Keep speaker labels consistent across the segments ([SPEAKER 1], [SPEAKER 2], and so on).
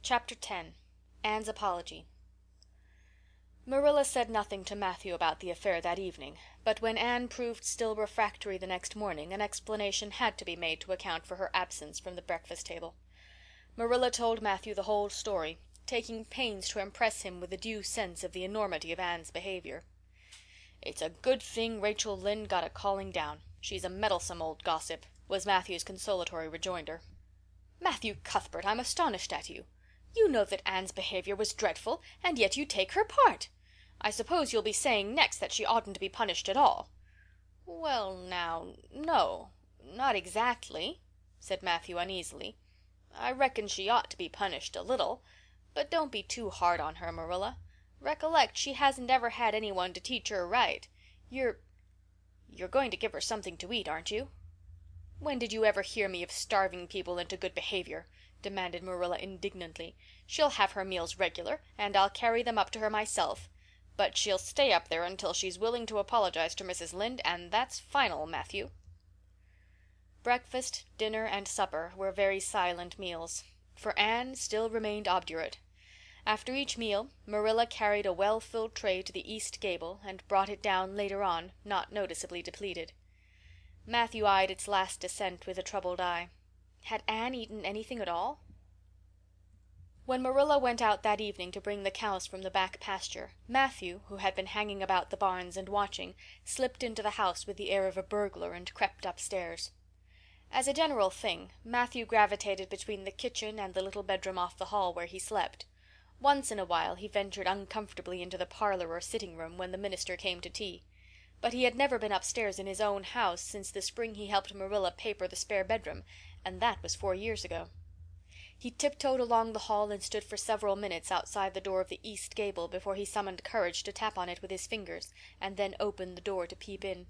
[SPEAKER 1] Chapter 10. Anne's Apology. Marilla said nothing to Matthew about the affair that evening, but when Anne proved still refractory the next morning an explanation had to be made to account for her absence from the breakfast table. Marilla told Matthew the whole story, taking pains to impress him with a due sense of the enormity of Anne's behavior. "It's a good thing Rachel Lynde got a calling down. She's a meddlesome old gossip," was Matthew's consolatory rejoinder. "Matthew Cuthbert, I'm astonished at you. You know that Anne's behavior was dreadful, and yet you take her part. I suppose you'll be saying next that she oughtn't to be punished at all." "Well now, no, not exactly," said Matthew uneasily. "I reckon she ought to be punished a little, but don't be too hard on her, Marilla. Recollect, she hasn't ever had anyone to teach her right. You're going to give her something to eat, aren't you?" "When did you ever hear me of starving people into good behavior?" demanded Marilla indignantly. "She'll have her meals regular, and I'll carry them up to her myself. But she'll stay up there until she's willing to apologize to Mrs. Lynde, and that's final, Matthew." Breakfast, dinner, and supper were very silent meals, for Anne still remained obdurate. After each meal Marilla carried a well-filled tray to the east gable and brought it down later on, not noticeably depleted. Matthew eyed its last descent with a troubled eye. Had Anne eaten anything at all? When Marilla went out that evening to bring the cows from the back pasture, Matthew, who had been hanging about the barns and watching, slipped into the house with the air of a burglar and crept upstairs. As a general thing, Matthew gravitated between the kitchen and the little bedroom off the hall where he slept. Once in a while he ventured uncomfortably into the parlor or sitting room when the minister came to tea. But he had never been upstairs in his own house since the spring he helped Marilla paper the spare bedroom, and that was 4 years ago. He tiptoed along the hall and stood for several minutes outside the door of the east gable before he summoned courage to tap on it with his fingers and then opened the door to peep in.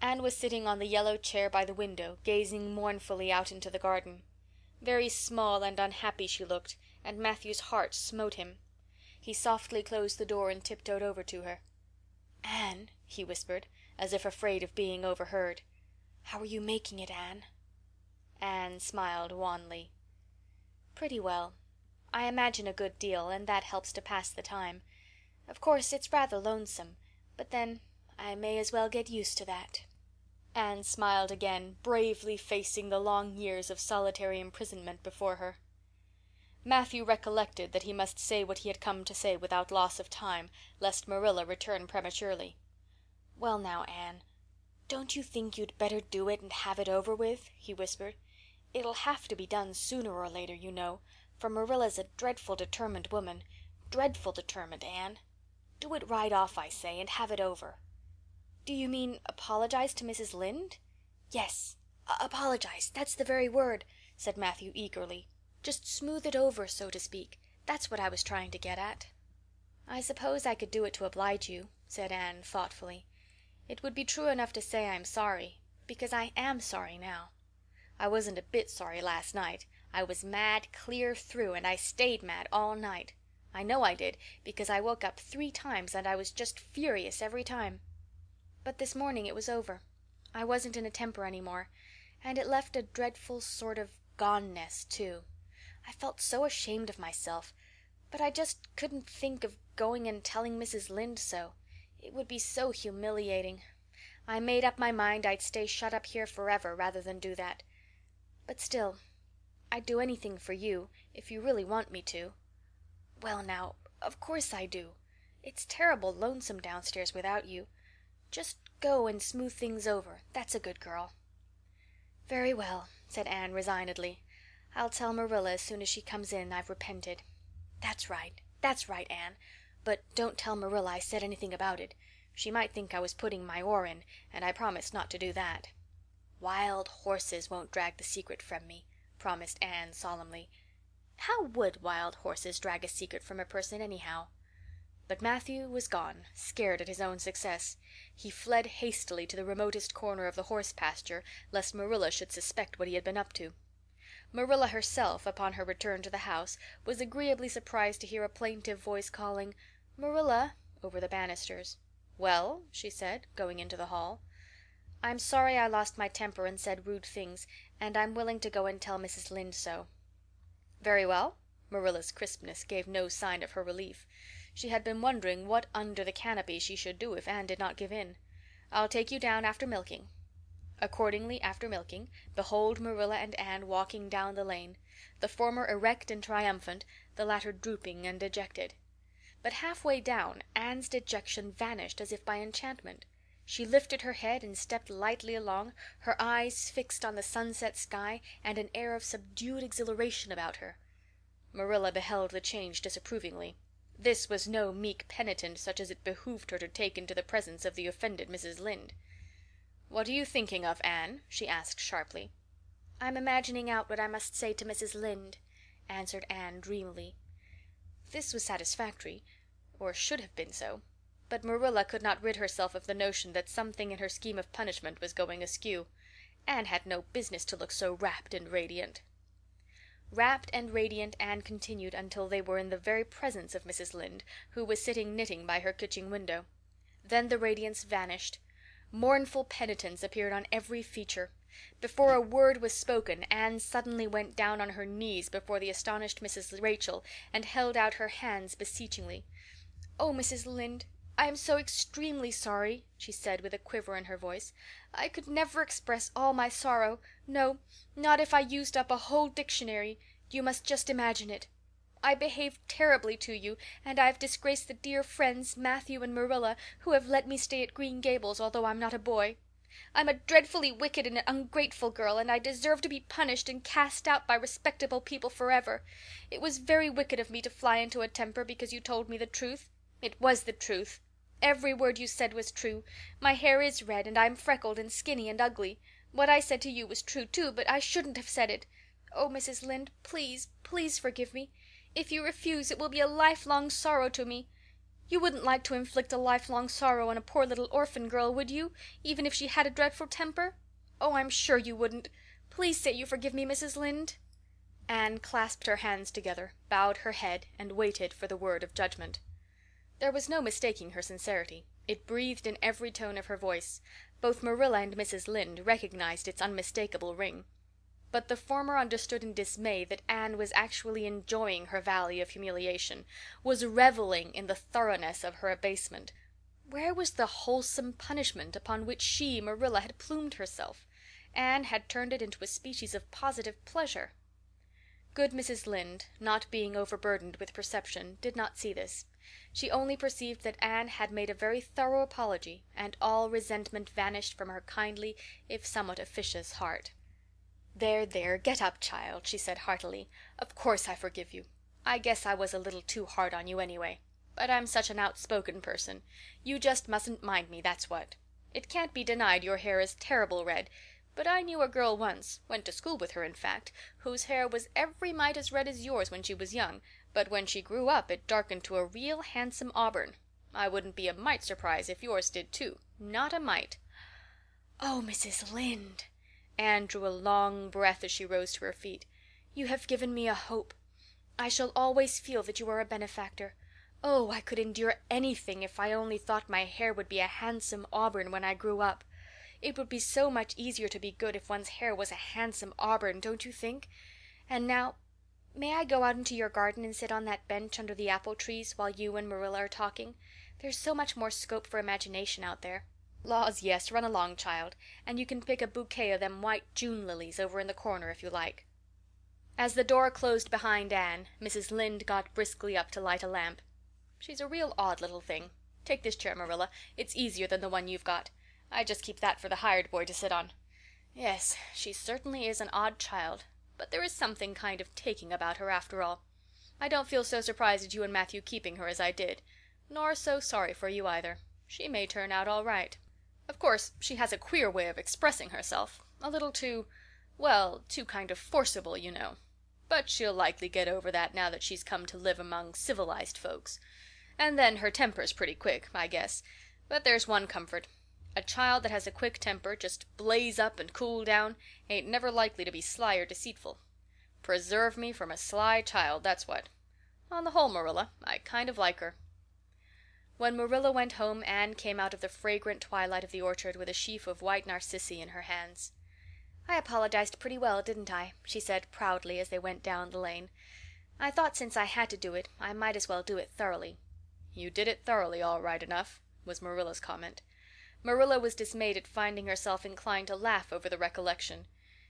[SPEAKER 1] Anne was sitting on the yellow chair by the window, gazing mournfully out into the garden. Very small and unhappy she looked, and Matthew's heart smote him. He softly closed the door and tiptoed over to her. "Anne," he whispered, as if afraid of being overheard. "How are you making it, Anne?" Anne smiled wanly. "Pretty well. I imagine a good deal, and that helps to pass the time. Of course, it's rather lonesome, but then I may as well get used to that." Anne smiled again, bravely facing the long years of solitary imprisonment before her. Matthew recollected that he must say what he had come to say without loss of time, lest Marilla return prematurely. "Well now, Anne, don't you think you'd better do it and have it over with?" he whispered. "It'll have to be done sooner or later, you know, for Marilla's a dreadful determined woman. Dreadful determined, Anne. Do it right off, I say, and have it over." "Do you mean apologize to Mrs. Lynde?" "Yes, apologize. That's the very word," said Matthew eagerly. "Just smooth it over, so to speak. That's what I was trying to get at." "I suppose I could do it to oblige you," said Anne thoughtfully. "It would be true enough to say I'm sorry, because I am sorry now. I wasn't a bit sorry last night. I was mad clear through, and I stayed mad all night. I know I did, because I woke up 3 times and I was just furious every time. But this morning it was over. I wasn't in a temper any more, and it left a dreadful sort of goneness, too. I felt so ashamed of myself, but I just couldn't think of going and telling Mrs. Lynde so. It would be so humiliating. I made up my mind I'd stay shut up here forever rather than do that. But still, I'd do anything for you, if you really want me to." "Well now, of course I do. It's terrible lonesome downstairs without you. Just go and smooth things over, that's a good girl." "Very well," said Anne resignedly. "I'll tell Marilla as soon as she comes in I've repented." That's right, Anne. But don't tell Marilla I said anything about it. She might think I was putting my oar in, and I promised not to do that." "Wild horses won't drag the secret from me," promised Anne solemnly. How would wild horses drag a secret from a person anyhow? But Matthew was gone, scared at his own success. He fled hastily to the remotest corner of the horse pasture, lest Marilla should suspect what he had been up to. Marilla herself, upon her return to the house, was agreeably surprised to hear a plaintive voice calling, "Marilla," over the banisters. "Well?" she said, going into the hall. "I'm sorry I lost my temper and said rude things, and I'm willing to go and tell Mrs. Lynde so." "Very well. Marilla's crispness gave no sign of her relief. She had been wondering what under the canopy she should do if Anne did not give in. "I'll take you down after milking." Accordingly, after milking, behold Marilla and Anne walking down the lane, the former erect and triumphant, the latter drooping and dejected. But halfway down Anne's dejection vanished as if by enchantment. She lifted her head and stepped lightly along, her eyes fixed on the sunset sky and an air of subdued exhilaration about her. Marilla beheld the change disapprovingly. This was no meek penitent such as it behooved her to take into the presence of the offended Mrs. Lynde. "What are you thinking of, Anne?" she asked sharply. "I'm imagining out what I must say to Mrs. Lynde," answered Anne dreamily. This was satisfactory, or should have been so, but Marilla could not rid herself of the notion that something in her scheme of punishment was going askew. Anne had no business to look so rapt and radiant. Rapt and radiant Anne continued until they were in the very presence of Mrs. Lynde, who was sitting knitting by her kitchen window. Then the radiance vanished. Mournful penitence appeared on every feature. Before a word was spoken, Anne suddenly went down on her knees before the astonished Mrs. Rachel and held out her hands beseechingly. "Oh, Mrs. Lynde, I am so extremely sorry," she said with a quiver in her voice. "I could never express all my sorrow. No, not if I used up a whole dictionary. You must just imagine it. I behaved terribly to you, and I've disgraced the dear friends, Matthew and Marilla, who have let me stay at Green Gables, although I'm not a boy. I'm a dreadfully wicked and ungrateful girl, and I deserve to be punished and cast out by respectable people forever. It was very wicked of me to fly into a temper because you told me the truth. It was the truth. Every word you said was true. My hair is red, and I'm freckled and skinny and ugly. What I said to you was true, too, but I shouldn't have said it. Oh, Mrs. Lynde, please, please forgive me. If you refuse, it will be a lifelong sorrow to me. You wouldn't like to inflict a lifelong sorrow on a poor little orphan girl, would you, even if she had a dreadful temper? Oh, I'm sure you wouldn't. Please say you forgive me, Mrs. Lynde." Anne clasped her hands together, bowed her head, and waited for the word of judgment. There was no mistaking her sincerity. It breathed in every tone of her voice. Both Marilla and Mrs. Lynde recognized its unmistakable ring. But the former understood in dismay that Anne was actually enjoying her valley of humiliation, was reveling in the thoroughness of her abasement. Where was the wholesome punishment upon which she, Marilla, had plumed herself? Anne had turned it into a species of positive pleasure. Good Mrs. Lynde, not being overburdened with perception, did not see this. She only perceived that Anne had made a very thorough apology, and all resentment vanished from her kindly, if somewhat officious, heart. There, get up, child," she said heartily. "Of course I forgive you. I guess I was a little too hard on you anyway. But I'm such an outspoken person. You just mustn't mind me, that's what. It can't be denied your hair is terrible red, but I knew a girl once, went to school with her, in fact, whose hair was every mite as red as yours when she was young, but when she grew up it darkened to a real handsome auburn. I wouldn't be a mite surprised if yours did too. Not a mite." "Oh, Mrs. Lynde!" Anne drew a long breath as she rose to her feet. "You have given me a hope. I shall always feel that you are a benefactor. Oh, I could endure anything if I only thought my hair would be a handsome auburn when I grew up. It would be so much easier to be good if one's hair was a handsome auburn, don't you think? And now, may I go out into your garden and sit on that bench under the apple trees while you and Marilla are talking? There's so much more scope for imagination out there." "Laws, yes, run along, child, and you can pick a bouquet of them white June lilies over in the corner if you like." As the door closed behind Anne, Mrs. Lynde got briskly up to light a lamp. "She's a real odd little thing. Take this chair, Marilla. It's easier than the one you've got. I just keep that for the hired boy to sit on. Yes, she certainly is an odd child, but there is something kind of taking about her after all. I don't feel so surprised at you and Matthew keeping her as I did, nor so sorry for you either. She may turn out all right. Of course, she has a queer way of expressing herself, a little too, well, too kind of forcible, you know. But she'll likely get over that now that she's come to live among civilized folks. And then her temper's pretty quick, I guess. But there's one comfort. A child that has a quick temper, just blaze up and cool down, ain't never likely to be sly or deceitful. Preserve me from a sly child, that's what. On the whole, Marilla, I kind of like her." When Marilla went home, Anne came out of the fragrant twilight of the orchard with a sheaf of white narcissi in her hands. "I apologized pretty well, didn't I?" she said proudly as they went down the lane. I thought since I had to do it, I might as well do it thoroughly." "You did it thoroughly, all right enough," was Marilla's comment. Marilla was dismayed at finding herself inclined to laugh over the recollection.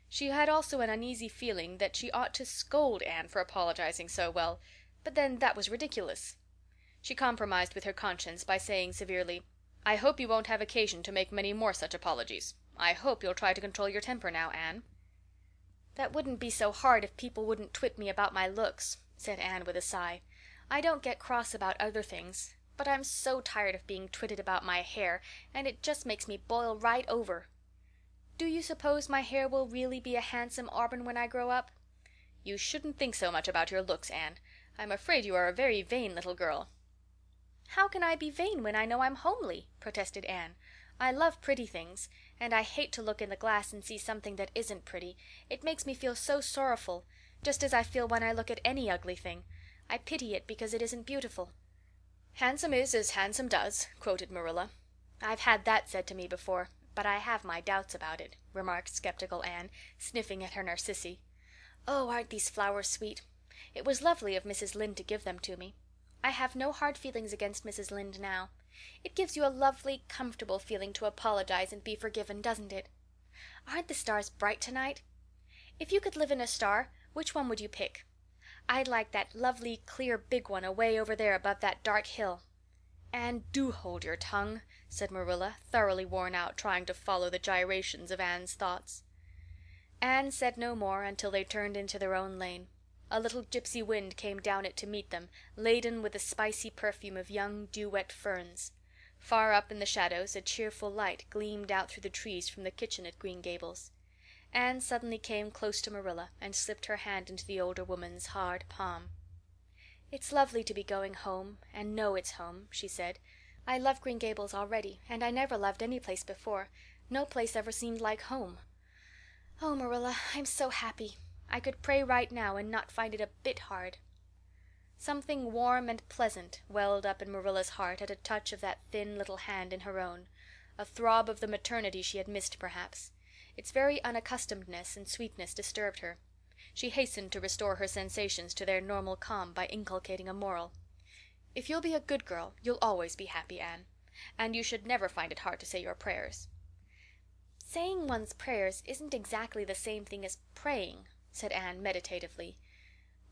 [SPEAKER 1] She had also an uneasy feeling that she ought to scold Anne for apologizing so well, but then that was ridiculous. She compromised with her conscience by saying severely, "I hope you won't have occasion to make many more such apologies. I hope you'll try to control your temper now, Anne." "That wouldn't be so hard if people wouldn't twit me about my looks," said Anne with a sigh. "I don't get cross about other things, but I'm so tired of being twitted about my hair, and it just makes me boil right over. Do you suppose my hair will really be a handsome auburn when I grow up?" "You shouldn't think so much about your looks, Anne. I'm afraid you are a very vain little girl." "How can I be vain when I know I'm homely?" protested Anne. "I love pretty things, and I hate to look in the glass and see something that isn't pretty. It makes me feel so sorrowful, just as I feel when I look at any ugly thing. I pity it because it isn't beautiful." "'Handsome is as handsome does,'" quoted Marilla. "I've had that said to me before, but I have my doubts about it," remarked skeptical Anne, sniffing at her narcissi. "Oh, aren't these flowers sweet? It was lovely of Mrs. Lynde to give them to me. I have no hard feelings against Mrs. Lynde now. It gives you a lovely, comfortable feeling to apologize and be forgiven, doesn't it? Aren't the stars bright tonight? If you could live in a star, which one would you pick? I'd like that lovely, clear, big one away over there above that dark hill." "Anne, do hold your tongue," said Marilla, thoroughly worn out trying to follow the gyrations of Anne's thoughts. Anne said no more until they turned into their own lane. A little gypsy wind came down it to meet them, laden with the spicy perfume of young, dew-wet ferns. Far up in the shadows a cheerful light gleamed out through the trees from the kitchen at Green Gables. Anne suddenly came close to Marilla and slipped her hand into the older woman's hard palm. "It's lovely to be going home and know it's home," she said. "I love Green Gables already, and I never loved any place before. No place ever seemed like home. Oh, Marilla, I'm so happy. I could pray right now and not find it a bit hard." Something warm and pleasant welled up in Marilla's heart at a touch of that thin little hand in her own, a throb of the maternity she had missed, perhaps. Its very unaccustomedness and sweetness disturbed her. She hastened to restore her sensations to their normal calm by inculcating a moral. "If you'll be a good girl, you'll always be happy, Anne. And you should never find it hard to say your prayers." "Saying one's prayers isn't exactly the same thing as praying," said Anne meditatively.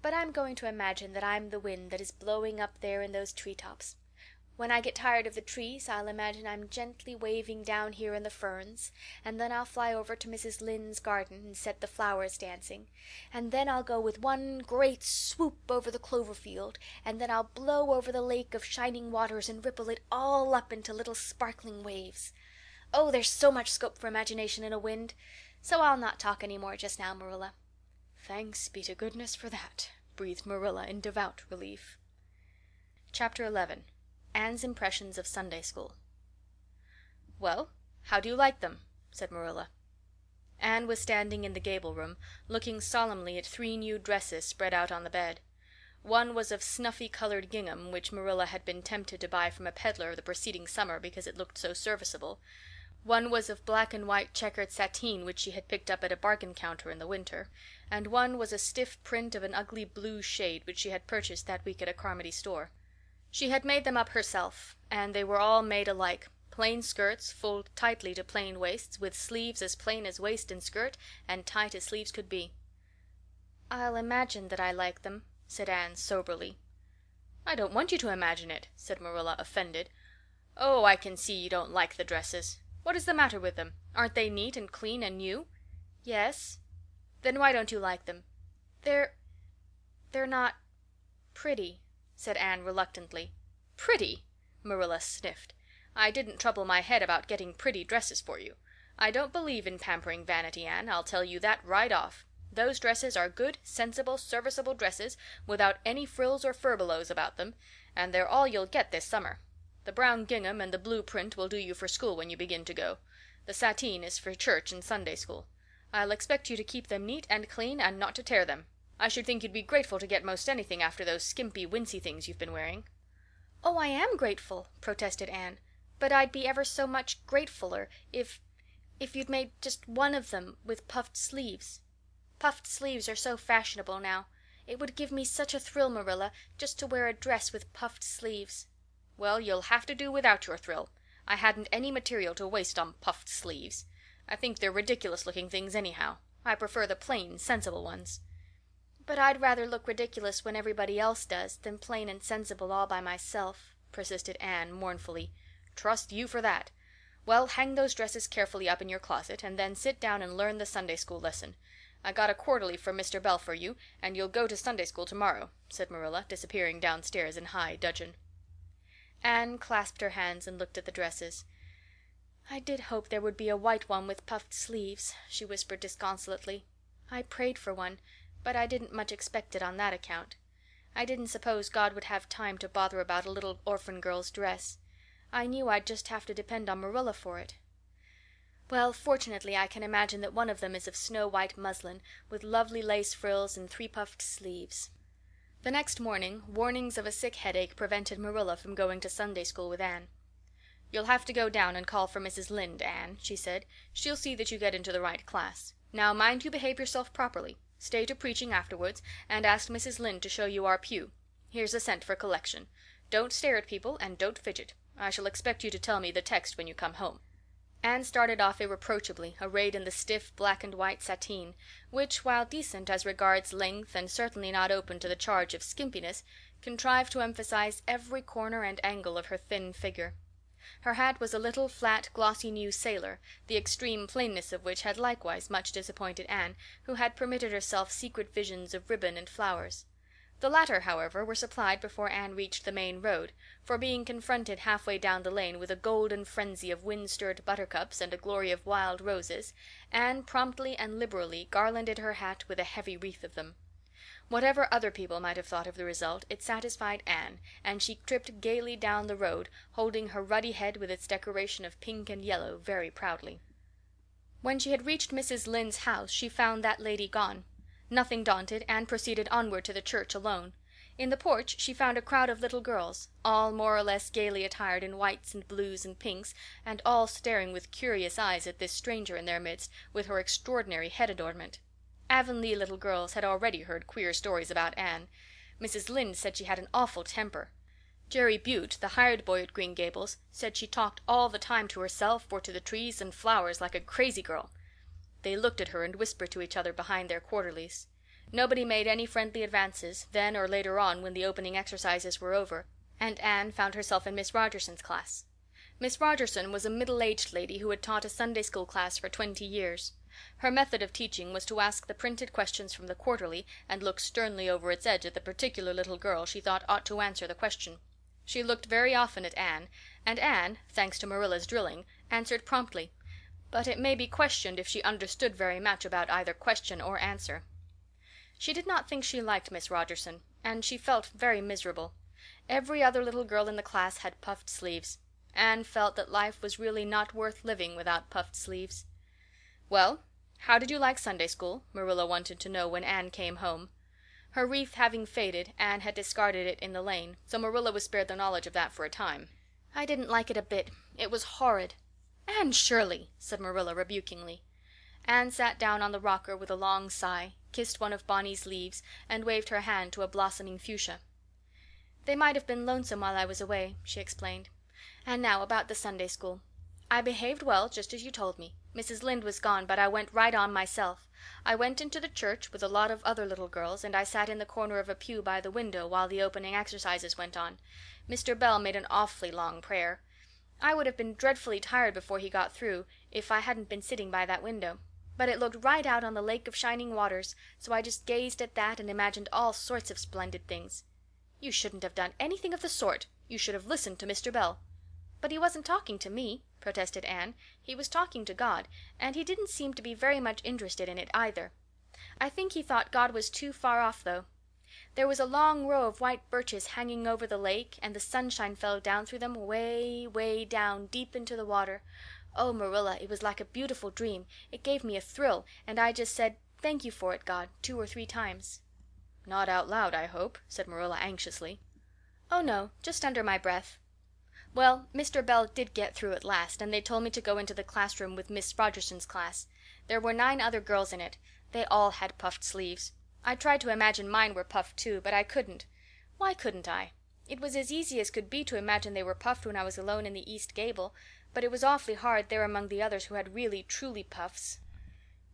[SPEAKER 1] "But I'm going to imagine that I'm the wind that is blowing up there in those treetops. When I get tired of the trees I'll imagine I'm gently waving down here in the ferns, and then I'll fly over to Mrs. Lynde's garden and set the flowers dancing, and then I'll go with one great swoop over the clover field, and then I'll blow over the lake of shining waters and ripple it all up into little sparkling waves. Oh, there's so much scope for imagination in a wind. So I'll not talk any more just now, Marilla." "Thanks be to goodness for that," breathed Marilla in devout relief. Chapter 11. Anne's Impressions of Sunday School. "Well, how do you like them?" said Marilla. Anne was standing in the gable room, looking solemnly at 3 new dresses spread out on the bed. One was of snuffy-colored gingham, which Marilla had been tempted to buy from a peddler the preceding summer because it looked so serviceable. One was of black and white checkered sateen, which she had picked up at a bargain counter in the winter, and one was a stiff print of an ugly blue shade which she had purchased that week at a Carmody store. She had made them up herself, and they were all made alike, plain skirts fulled tightly to plain waists, with sleeves as plain as waist and skirt and tight as sleeves could be. "I'll imagine that I like them," said Anne soberly. "I don't want you to imagine it," said Marilla, offended. "Oh, I can see you don't like the dresses. What is the matter with them? Aren't they neat and clean and new?" "Yes." "Then why don't you like them?" They're not pretty," said Anne reluctantly. "Pretty!" Marilla sniffed. "I didn't trouble my head about getting pretty dresses for you. I don't believe in pampering vanity, Anne, I'll tell you that right off. Those dresses are good, sensible, serviceable dresses, without any frills or furbelows about them, and they're all you'll get this summer. The brown gingham and the blue print will do you for school when you begin to go. The sateen is for church and Sunday school. I'll expect you to keep them neat and clean and not to tear them. I should think you'd be grateful to get most anything after those skimpy, wincey things you've been wearing." "Oh, I am grateful," protested Anne, "but I'd be ever so much gratefuller if you'd made just one of them with puffed sleeves. Puffed sleeves are so fashionable now. It would give me such a thrill, Marilla, just to wear a dress with puffed sleeves."
[SPEAKER 2] "Well, you'll have to do without your thrill. I hadn't any material to waste on puffed sleeves. I think they're ridiculous looking things anyhow. I prefer the plain, sensible ones."
[SPEAKER 1] "But I'd rather look ridiculous when everybody else does than plain and sensible all by myself," persisted Anne mournfully.
[SPEAKER 2] "Trust you for that. Well, hang those dresses carefully up in your closet, and then sit down and learn the Sunday school lesson. I got a quarterly from Mr. Bell for you, and you'll go to Sunday school tomorrow," said Marilla, disappearing downstairs in high dudgeon.
[SPEAKER 1] Anne clasped her hands and looked at the dresses. "I did hope there would be a white one with puffed sleeves," she whispered disconsolately. "I prayed for one, but I didn't much expect it on that account. I didn't suppose God would have time to bother about a little orphan girl's dress. I knew I'd just have to depend on Marilla for it. Well, fortunately I can imagine that one of them is of snow-white muslin, with lovely lace frills and 3-puffed sleeves." The next morning warnings of a sick headache prevented Marilla from going to Sunday school with Anne. "You'll have to go down and call for Mrs. Lynde, Anne," she said. "She'll see that you get into the right class. Now mind you behave yourself properly. Stay to preaching afterwards, and ask Mrs. Lynde to show you our pew. Here's a cent for collection. Don't stare at people, and don't fidget. I shall expect you to tell me the text when you come home." Anne started off irreproachably, arrayed in the stiff black and white sateen, which, while decent as regards length and certainly not open to the charge of skimpiness, contrived to emphasize every corner and angle of her thin figure. Her hat was a little flat, glossy new sailor, the extreme plainness of which had likewise much disappointed Anne, who had permitted herself secret visions of ribbon and flowers. The latter, however, were supplied before Anne reached the main road, for being confronted halfway down the lane with a golden frenzy of wind-stirred buttercups and a glory of wild roses, Anne promptly and liberally garlanded her hat with a heavy wreath of them. Whatever other people might have thought of the result, it satisfied Anne, and she tripped gaily down the road, holding her ruddy head with its decoration of pink and yellow very proudly. When she had reached Mrs. Lynde's house she found that lady gone. Nothing daunted, Anne proceeded onward to the church alone. In the porch she found a crowd of little girls, all more or less gaily attired in whites and blues and pinks, and all staring with curious eyes at this stranger in their midst with her extraordinary head adornment. Avonlea little girls had already heard queer stories about Anne. Mrs. Lynde said she had an awful temper. Jerry Butte, the hired boy at Green Gables, said she talked all the time to herself or to the trees and flowers like a crazy girl. They looked at her and whispered to each other behind their quarterlies. Nobody made any friendly advances, then or later on when the opening exercises were over, and Anne found herself in Miss Rogerson's class. Miss Rogerson was a middle-aged lady who had taught a Sunday school class for 20 years. Her method of teaching was to ask the printed questions from the quarterly and look sternly over its edge at the particular little girl she thought ought to answer the question. She looked very often at Anne, and Anne, thanks to Marilla's drilling, answered promptly, but it may be questioned if she understood very much about either question or answer. She did not think she liked Miss Rogerson, and she felt very miserable. Every other little girl in the class had puffed sleeves. Anne felt that life was really not worth living without puffed sleeves. "Well, how did you like Sunday school?" Marilla wanted to know when Anne came home. Her wreath having faded, Anne had discarded it in the lane, so Marilla was spared the knowledge of that for a time. "I didn't like it a bit. It was horrid."
[SPEAKER 2] "Anne Shirley!" said Marilla rebukingly.
[SPEAKER 1] Anne sat down on the rocker with a long sigh, kissed one of Bonny's leaves, and waved her hand to a blossoming fuchsia. "They might have been lonesome while I was away," she explained. "And now about the Sunday school. I behaved well, just as you told me. Mrs. Lynde was gone, but I went right on myself. I went into the church with a lot of other little girls, and I sat in the corner of a pew by the window while the opening exercises went on. Mr. Bell made an awfully long prayer. I would have been dreadfully tired before he got through if I hadn't been sitting by that window. But it looked right out on the lake of shining waters, so I just gazed at that and imagined all sorts of splendid things." "You shouldn't have done anything of the sort. You should have listened to Mr. Bell." "But he wasn't talking to me," protested Anne. "He was talking to God, and he didn't seem to be very much interested in it either. I think he thought God was too far off, though. There was a long row of white birches hanging over the lake, and the sunshine fell down through them way, way down, deep into the water. Oh, Marilla, it was like a beautiful dream. It gave me a thrill, and I just said, 'Thank you for it, God,' 2 or 3 times.
[SPEAKER 2] "Not out loud, I hope," said Marilla anxiously.
[SPEAKER 1] "Oh, no, just under my breath. Well, Mr. Bell did get through at last, and they told me to go into the classroom with Miss Rogerson's class. There were 9 other girls in it. They all had puffed sleeves.
[SPEAKER 2] I tried to imagine mine were puffed too, but I couldn't. Why couldn't I? It was as easy as could be to imagine they were puffed when I was alone in the east gable, but it was awfully hard there among the others who had really, truly puffs.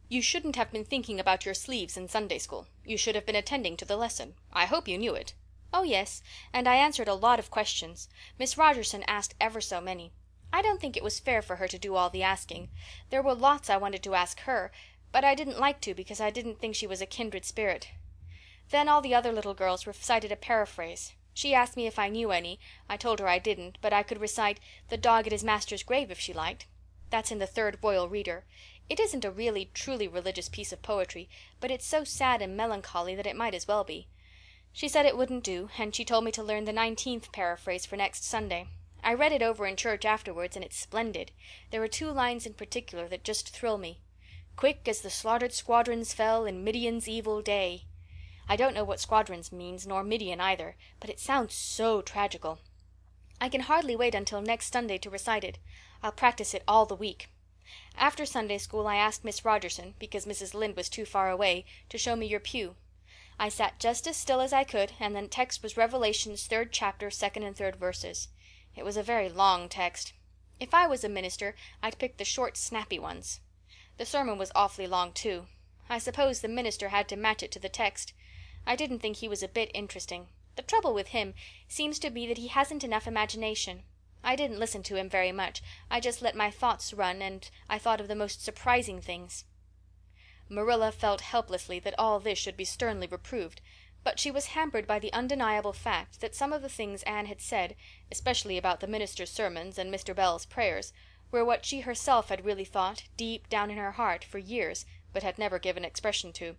[SPEAKER 1] You shouldn't have been thinking about your sleeves in Sunday school. You should have been attending to the lesson. I hope you knew it.
[SPEAKER 2] Oh, yes, and I answered a lot of questions. Miss Rogerson asked ever so many. I don't think it was fair for her to do all the asking. There were lots I wanted to ask her, but I didn't like to because I didn't think she was a kindred spirit. Then all the other little girls recited a paraphrase. She asked me if I knew any. I told her I didn't, but I could recite "The dog at his master's grave" if she liked. That's in the Third Royal Reader. It isn't a really, truly religious piece of poetry, but it's so sad and melancholy that it might as well be. She said it wouldn't do, and she told me to learn the 19th paraphrase for next Sunday. I read it over in church afterwards, and it's splendid. There are 2 lines in particular that just thrill me. "Quick as the slaughtered squadrons fell in Midian's evil day." I don't know what squadrons means, nor Midian either, but it sounds so tragical. I can hardly wait until next Sunday to recite it. I'll practice it all the week. After Sunday school I asked Miss Rogerson, because Mrs. Lynde was too far away, to show me your pew. I sat just as still as I could, and the text was Revelation's 3rd chapter, 2nd and 3rd verses. It was a very long text. If I was a minister, I'd pick the short, snappy ones. The sermon was awfully long, too. I suppose the minister had to match it to the text. I didn't think he was a bit interesting. The trouble with him seems to be that he hasn't enough imagination. I didn't listen to him very much. I just let my thoughts run, and I thought of the most surprising things. Marilla felt helplessly that all this should be sternly reproved, but she was hampered by the undeniable fact that some of the things Anne had said, especially about the minister's sermons and Mr. Bell's prayers, were what she herself had really thought, deep down in her heart, for years, but had never given expression to.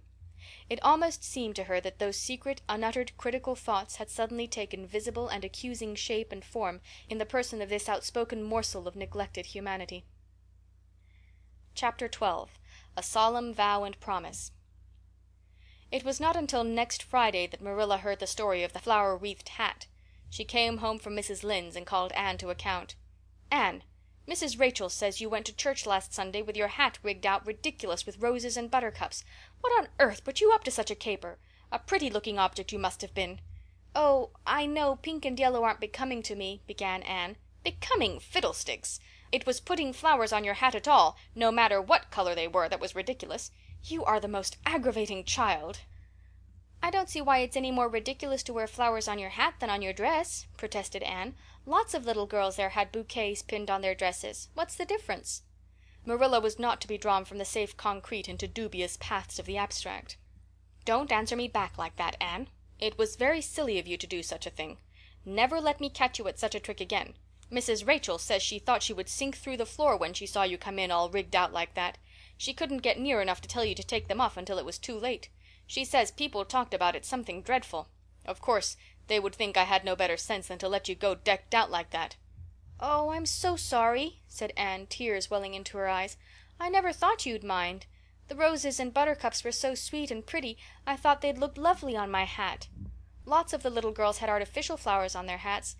[SPEAKER 2] It almost seemed to her that those secret, unuttered, critical thoughts had suddenly taken visible and accusing shape and form in the person of this outspoken morsel of neglected humanity. Chapter 12. A Solemn Vow and Promise. It was not until next Friday that Marilla heard the story of the flower-wreathed hat. She came home from Mrs. Lynde's and called Anne to account. "Anne, Mrs. Rachel says you went to church last Sunday with your hat rigged out ridiculous with roses and buttercups. What on earth put you up to such a caper? A pretty-looking object you must have been." "Oh, I know pink and yellow aren't becoming to me," began Anne. "Becoming fiddlesticks! It was putting flowers on your hat at all, no matter what color they were, that was ridiculous. You are the most aggravating child." "I don't see why it's any more ridiculous to wear flowers on your hat than on your dress," protested Anne. "Lots of little girls there had bouquets pinned on their dresses. What's the difference?" Marilla was not to be drawn from the safe concrete into dubious paths of the abstract. "Don't answer me back like that, Anne. It was very silly of you to do such a thing. Never let me catch you at such a trick again. Mrs. Rachel says she thought she would sink through the floor when she saw you come in all rigged out like that. She couldn't get near enough to tell you to take them off until it was too late. She says people talked about it something dreadful. Of course, they would think I had no better sense than to let you go decked out like that." "Oh, I'm so sorry," said Anne, tears welling into her eyes. "I never thought you'd mind. The roses and buttercups were so sweet and pretty I thought they'd look lovely on my hat. Lots of the little girls had artificial flowers on their hats.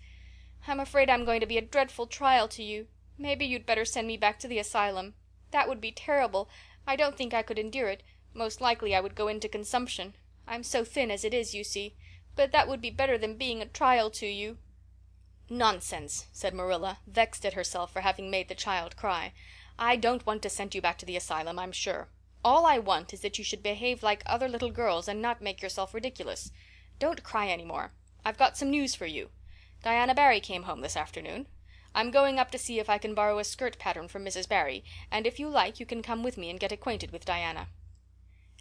[SPEAKER 2] I'm afraid I'm going to be a dreadful trial to you. Maybe you'd better send me back to the asylum. That would be terrible. I don't think I could endure it. Most likely I would go into consumption. I'm so thin as it is, you see. But that would be better than being a trial to you." "Nonsense," said Marilla, vexed at herself for having made the child cry. "I don't want to send you back to the asylum, I'm sure. All I want is that you should behave like other little girls and not make yourself ridiculous. Don't cry any more. I've got some news for you. Diana Barry came home this afternoon. I'm going up to see if I can borrow a skirt pattern from Mrs. Barry, and if you like you can come with me and get acquainted with Diana."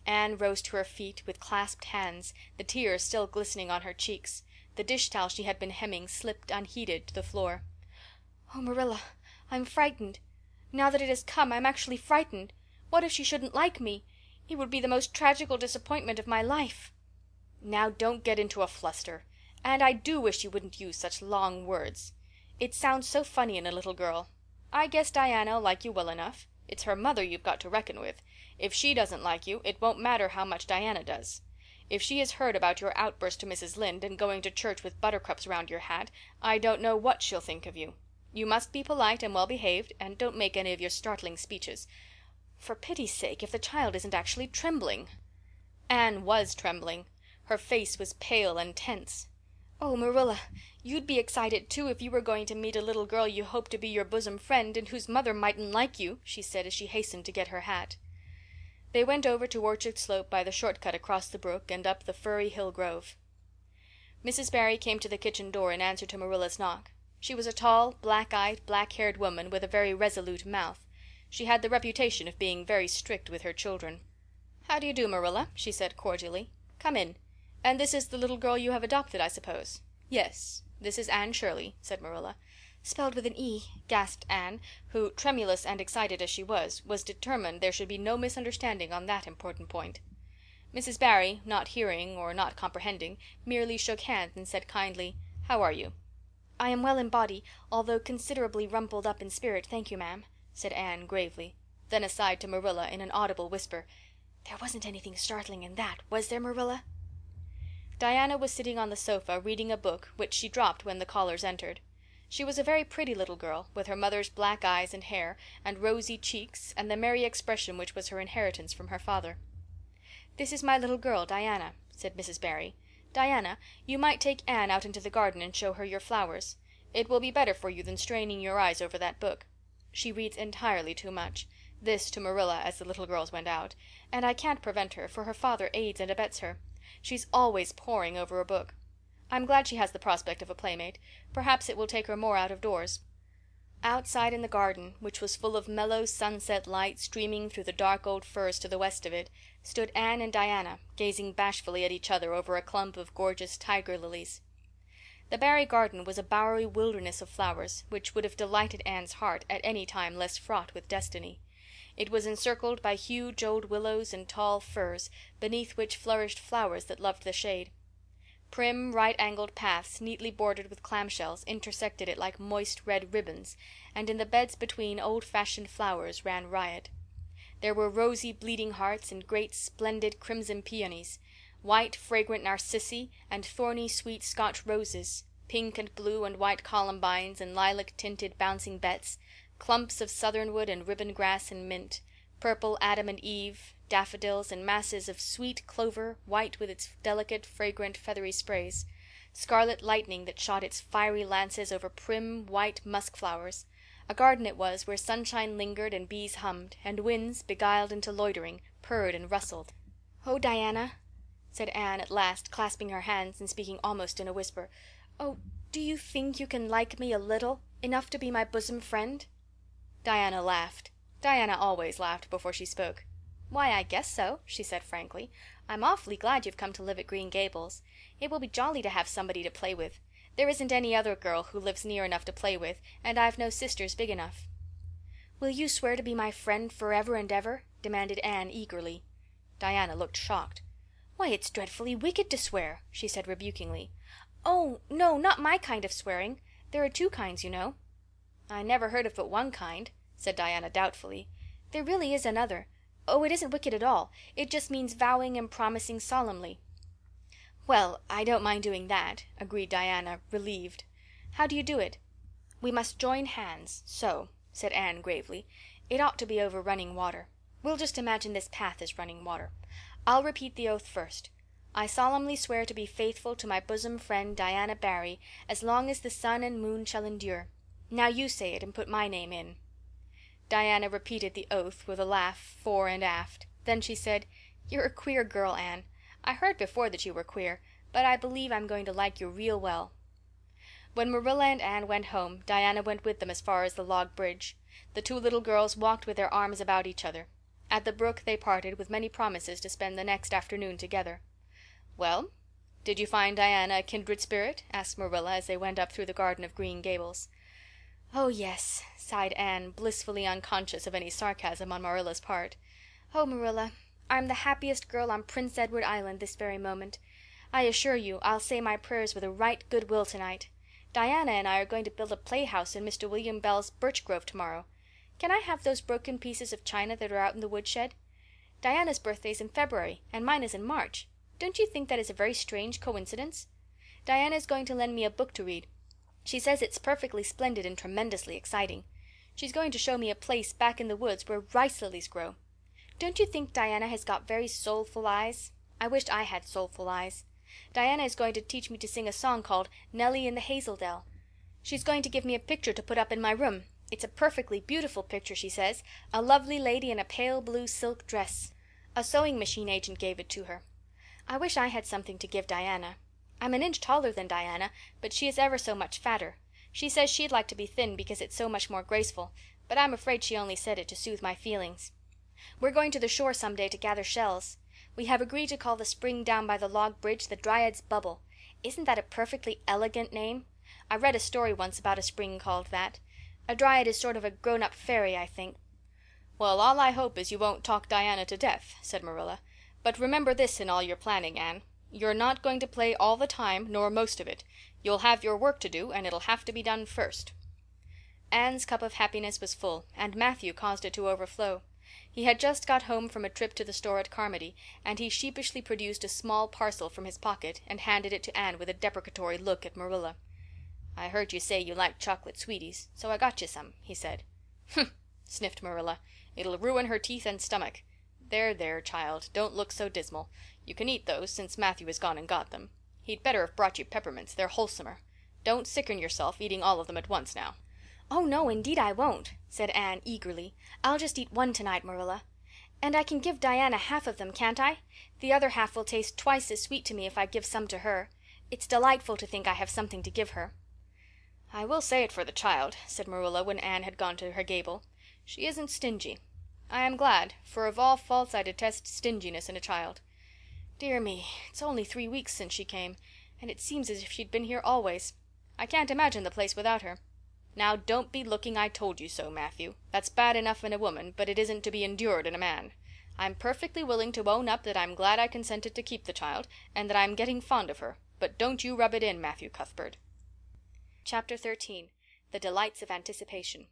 [SPEAKER 2] Anne rose to her feet with clasped hands, the tears still glistening on her cheeks. The dish towel she had been hemming slipped unheeded to the floor. "Oh, Marilla, I'm frightened. Now that it has come, I'm actually frightened. What if she shouldn't like me? It would be the most tragical disappointment of my life." "Now don't get into a fluster. And I do wish you wouldn't use such long words. It sounds so funny in a little girl. I guess Diana'll like you well enough. It's her mother you've got to reckon with. If she doesn't like you, it won't matter how much Diana does. If she has heard about your outburst to Mrs. Lynde and going to church with buttercups round your hat, I don't know what she'll think of you. You must be polite and well behaved, and don't make any of your startling speeches. For pity's sake, if the child isn't actually trembling."
[SPEAKER 1] Anne was trembling. Her face was pale and tense. "Oh, Marilla, you'd be excited too if you were going to meet a little girl you hoped to be your bosom friend and whose mother mightn't like you," she said as she hastened to get her hat. They went over to Orchard Slope by the short cut across the brook and up the firry hill grove. Mrs. Barry came to the kitchen door in answer to Marilla's knock. She was a tall, black-eyed, black-haired woman with a very resolute mouth. She had the reputation of being very strict with her children. "How do you do, Marilla?" she said cordially. "Come in. And this is the little girl you have adopted, I suppose?" "Yes, this is Anne Shirley," said Marilla.
[SPEAKER 2] "Spelled with an E,"
[SPEAKER 1] gasped Anne, who, tremulous and excited as she was determined there should be no misunderstanding on that important point. Mrs. Barry, not hearing or not comprehending, merely shook hands and said kindly, "How are you?"
[SPEAKER 2] "I am well in body, although considerably rumpled up in spirit, thank you, ma'am," said Anne gravely. Then aside to Marilla in an audible whisper, "There wasn't anything startling in that, was there, Marilla?"
[SPEAKER 1] Diana was sitting on the sofa reading a book which she dropped when the callers entered. She was a very pretty little girl, with her mother's black eyes and hair, and rosy cheeks, and the merry expression which was her inheritance from her father. "This is my little girl, Diana," said Mrs. Barry. "Diana, you might take Anne out into the garden and show her your flowers. It will be better for you than straining your eyes over that book. She reads entirely too much," this to Marilla as the little girls went out, "and I can't prevent her, for her father aids and abets her. She's always poring over a book. I'm glad she has the prospect of a playmate. Perhaps it will take her more out of doors." Outside in the garden, which was full of mellow sunset light streaming through the dark old firs to the west of it, stood Anne and Diana, gazing bashfully at each other over a clump of gorgeous tiger lilies. The Barry garden was a bowery wilderness of flowers, which would have delighted Anne's heart at any time less fraught with destiny. It was encircled by huge old willows and tall firs, beneath which flourished flowers that loved the shade. Prim, right-angled paths, neatly bordered with clamshells, intersected it like moist red ribbons, and in the beds between old-fashioned flowers ran riot. There were rosy bleeding hearts and great splendid crimson peonies, white fragrant narcissi and thorny sweet Scotch roses, pink and blue and white columbines and lilac-tinted bouncing bets, clumps of southernwood and ribbon grass and mint, purple Adam and Eve, daffodils, and masses of sweet clover, white with its delicate, fragrant, feathery sprays, scarlet lightning that shot its fiery lances over prim, white musk flowers. A garden it was where sunshine lingered and bees hummed, and winds, beguiled into loitering, purred and rustled.
[SPEAKER 2] "Oh, Diana," said Anne at last, clasping her hands and speaking almost in a whisper, "oh, do you think you can like me a little, enough to be my bosom friend?"
[SPEAKER 1] Diana laughed. Diana always laughed before she spoke. "Why, I guess so," she said frankly. "I'm awfully glad you've come to live at Green Gables. It will be jolly to have somebody to play with. There isn't any other girl who lives near enough to play with, and I've no sisters big enough."
[SPEAKER 2] "Will you swear to be my friend forever and ever?" demanded Anne eagerly.
[SPEAKER 1] Diana looked shocked.
[SPEAKER 2] "Why, it's dreadfully wicked to swear," she said rebukingly. "Oh, no, not my kind of swearing. There are two kinds, you know."
[SPEAKER 1] "I never heard of but one kind," said Diana doubtfully.
[SPEAKER 2] "There really is another. Oh, it isn't wicked at all. It just means vowing and promising solemnly."
[SPEAKER 1] "Well, I don't mind doing that," agreed Diana, relieved. "How do you do it?"
[SPEAKER 2] "We must join hands, so," said Anne gravely. "It ought to be over running water. We'll just imagine this path is running water. I'll repeat the oath first. I solemnly swear to be faithful to my bosom friend Diana Barry as long as the sun and moon shall endure. Now you say it and put my name in."
[SPEAKER 1] Diana repeated the oath with a laugh fore and aft. Then she said, "You're a queer girl, Anne. I heard before that you were queer, but I believe I'm going to like you real well." When Marilla and Anne went home, Diana went with them as far as the log bridge. The two little girls walked with their arms about each other. At the brook they parted with many promises to spend the next afternoon together. "Well, did you find Diana a kindred spirit?" asked Marilla as they went up through the garden of Green Gables.
[SPEAKER 2] "Oh, yes," sighed Anne, blissfully unconscious of any sarcasm on Marilla's part. "Oh, Marilla, I'm the happiest girl on Prince Edward Island this very moment. I assure you I'll say my prayers with a right good will tonight. Diana and I are going to build a playhouse in Mr. William Bell's birch grove tomorrow. Can I have those broken pieces of china that are out in the woodshed? Diana's birthday's in February and mine is in March. Don't you think that is a very strange coincidence? Diana is going to lend me a book to read. She says it's perfectly splendid and tremendously exciting. She's going to show me a place back in the woods where rice lilies grow. Don't you think Diana has got very soulful eyes?
[SPEAKER 1] I wished I had soulful eyes. Diana is going to teach me to sing a song called Nellie in the Hazel Dell. She's going to give me a picture to put up in my room. It's a perfectly beautiful picture, she says. A lovely lady in a pale blue silk dress. A sewing machine agent gave it to her. I wish I had something to give Diana. I'm an inch taller than Diana, but she is ever so much fatter. She says she'd like to be thin because it's so much more graceful, but I'm afraid she only said it to soothe my feelings. We're going to the shore some day to gather shells. We have agreed to call the spring down by the log bridge the Dryad's Bubble. Isn't that a perfectly elegant name? I read a story once about a spring called that. A dryad is sort of a grown-up fairy, I think.
[SPEAKER 2] Well, all I hope is you won't talk Diana to death, said Marilla. But remember this in all your planning, Anne. You're not going to play all the time, nor most of it. You'll have your work to do, and it'll have to be done first.
[SPEAKER 1] Anne's cup of happiness was full, and Matthew caused it to overflow. He had just got home from a trip to the store at Carmody, and he sheepishly produced a small parcel from his pocket and handed it to Anne with a deprecatory look at Marilla. "I heard you say you liked chocolate sweeties, so I got you some," he said. "Humph," sniffed Marilla. "It'll ruin her teeth and stomach. There, there, child, don't look so dismal. You can eat those, since Matthew has gone and got them. He'd better have brought you peppermints. They're wholesomer. Don't sicken yourself eating all of them at once now." "Oh, no, indeed I won't," said Anne eagerly. "I'll just eat one tonight, Marilla. And I can give Diana half of them, can't I? The other half will taste twice as sweet to me if I give some to her. It's delightful to think I have something to give her."
[SPEAKER 2] "I will say it for the child," said Marilla when Anne had gone to her gable. "She isn't stingy. I am glad, for of all faults I detest stinginess in a child. Dear me, it's only 3 weeks since she came, and it seems as if she'd been here always. I can't imagine the place without her. Now don't be looking I told you so, Matthew. That's bad enough in a woman, but it isn't to be endured in a man. I'm perfectly willing to own up that I'm glad I consented to keep the child, and that I'm getting fond of her, but don't you rub it in, Matthew Cuthbert."
[SPEAKER 1] Chapter 13. The Delights of Anticipation.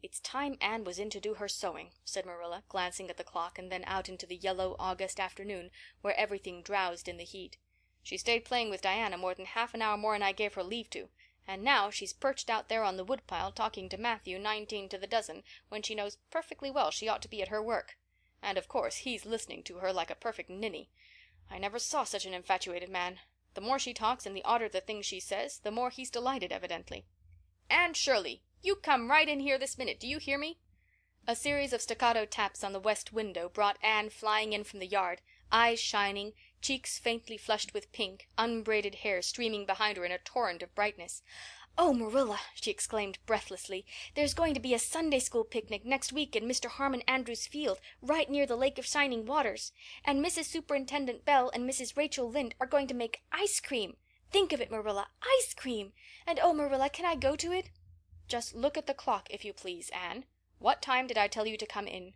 [SPEAKER 2] "It's time Anne was in to do her sewing," said Marilla, glancing at the clock and then out into the yellow August afternoon where everything drowsed in the heat. "She stayed playing with Diana more than half an hour more'n I gave her leave to, and now she's perched out there on the woodpile talking to Matthew 19 to the dozen when she knows perfectly well she ought to be at her work. And of course he's listening to her like a perfect ninny. I never saw such an infatuated man. The more she talks and the odder the things she says, the more he's delighted, evidently. Anne Shirley, you come right in here this minute, do you hear me?" A series of staccato taps on the west window brought Anne flying in from the yard, eyes shining, cheeks faintly flushed with pink, unbraided hair streaming behind her in a torrent of brightness.
[SPEAKER 1] "Oh, Marilla," she exclaimed breathlessly, "there's going to be a Sunday school picnic next week in Mr. Harmon Andrews' field, right near the Lake of Shining Waters. And Mrs. Superintendent Bell and Mrs. Rachel Lynde are going to make ice cream. Think of it, Marilla, ice cream! And oh, Marilla, can I go to it?"
[SPEAKER 2] "Just look at the clock, if you please, Anne. What time did I tell you to come in?"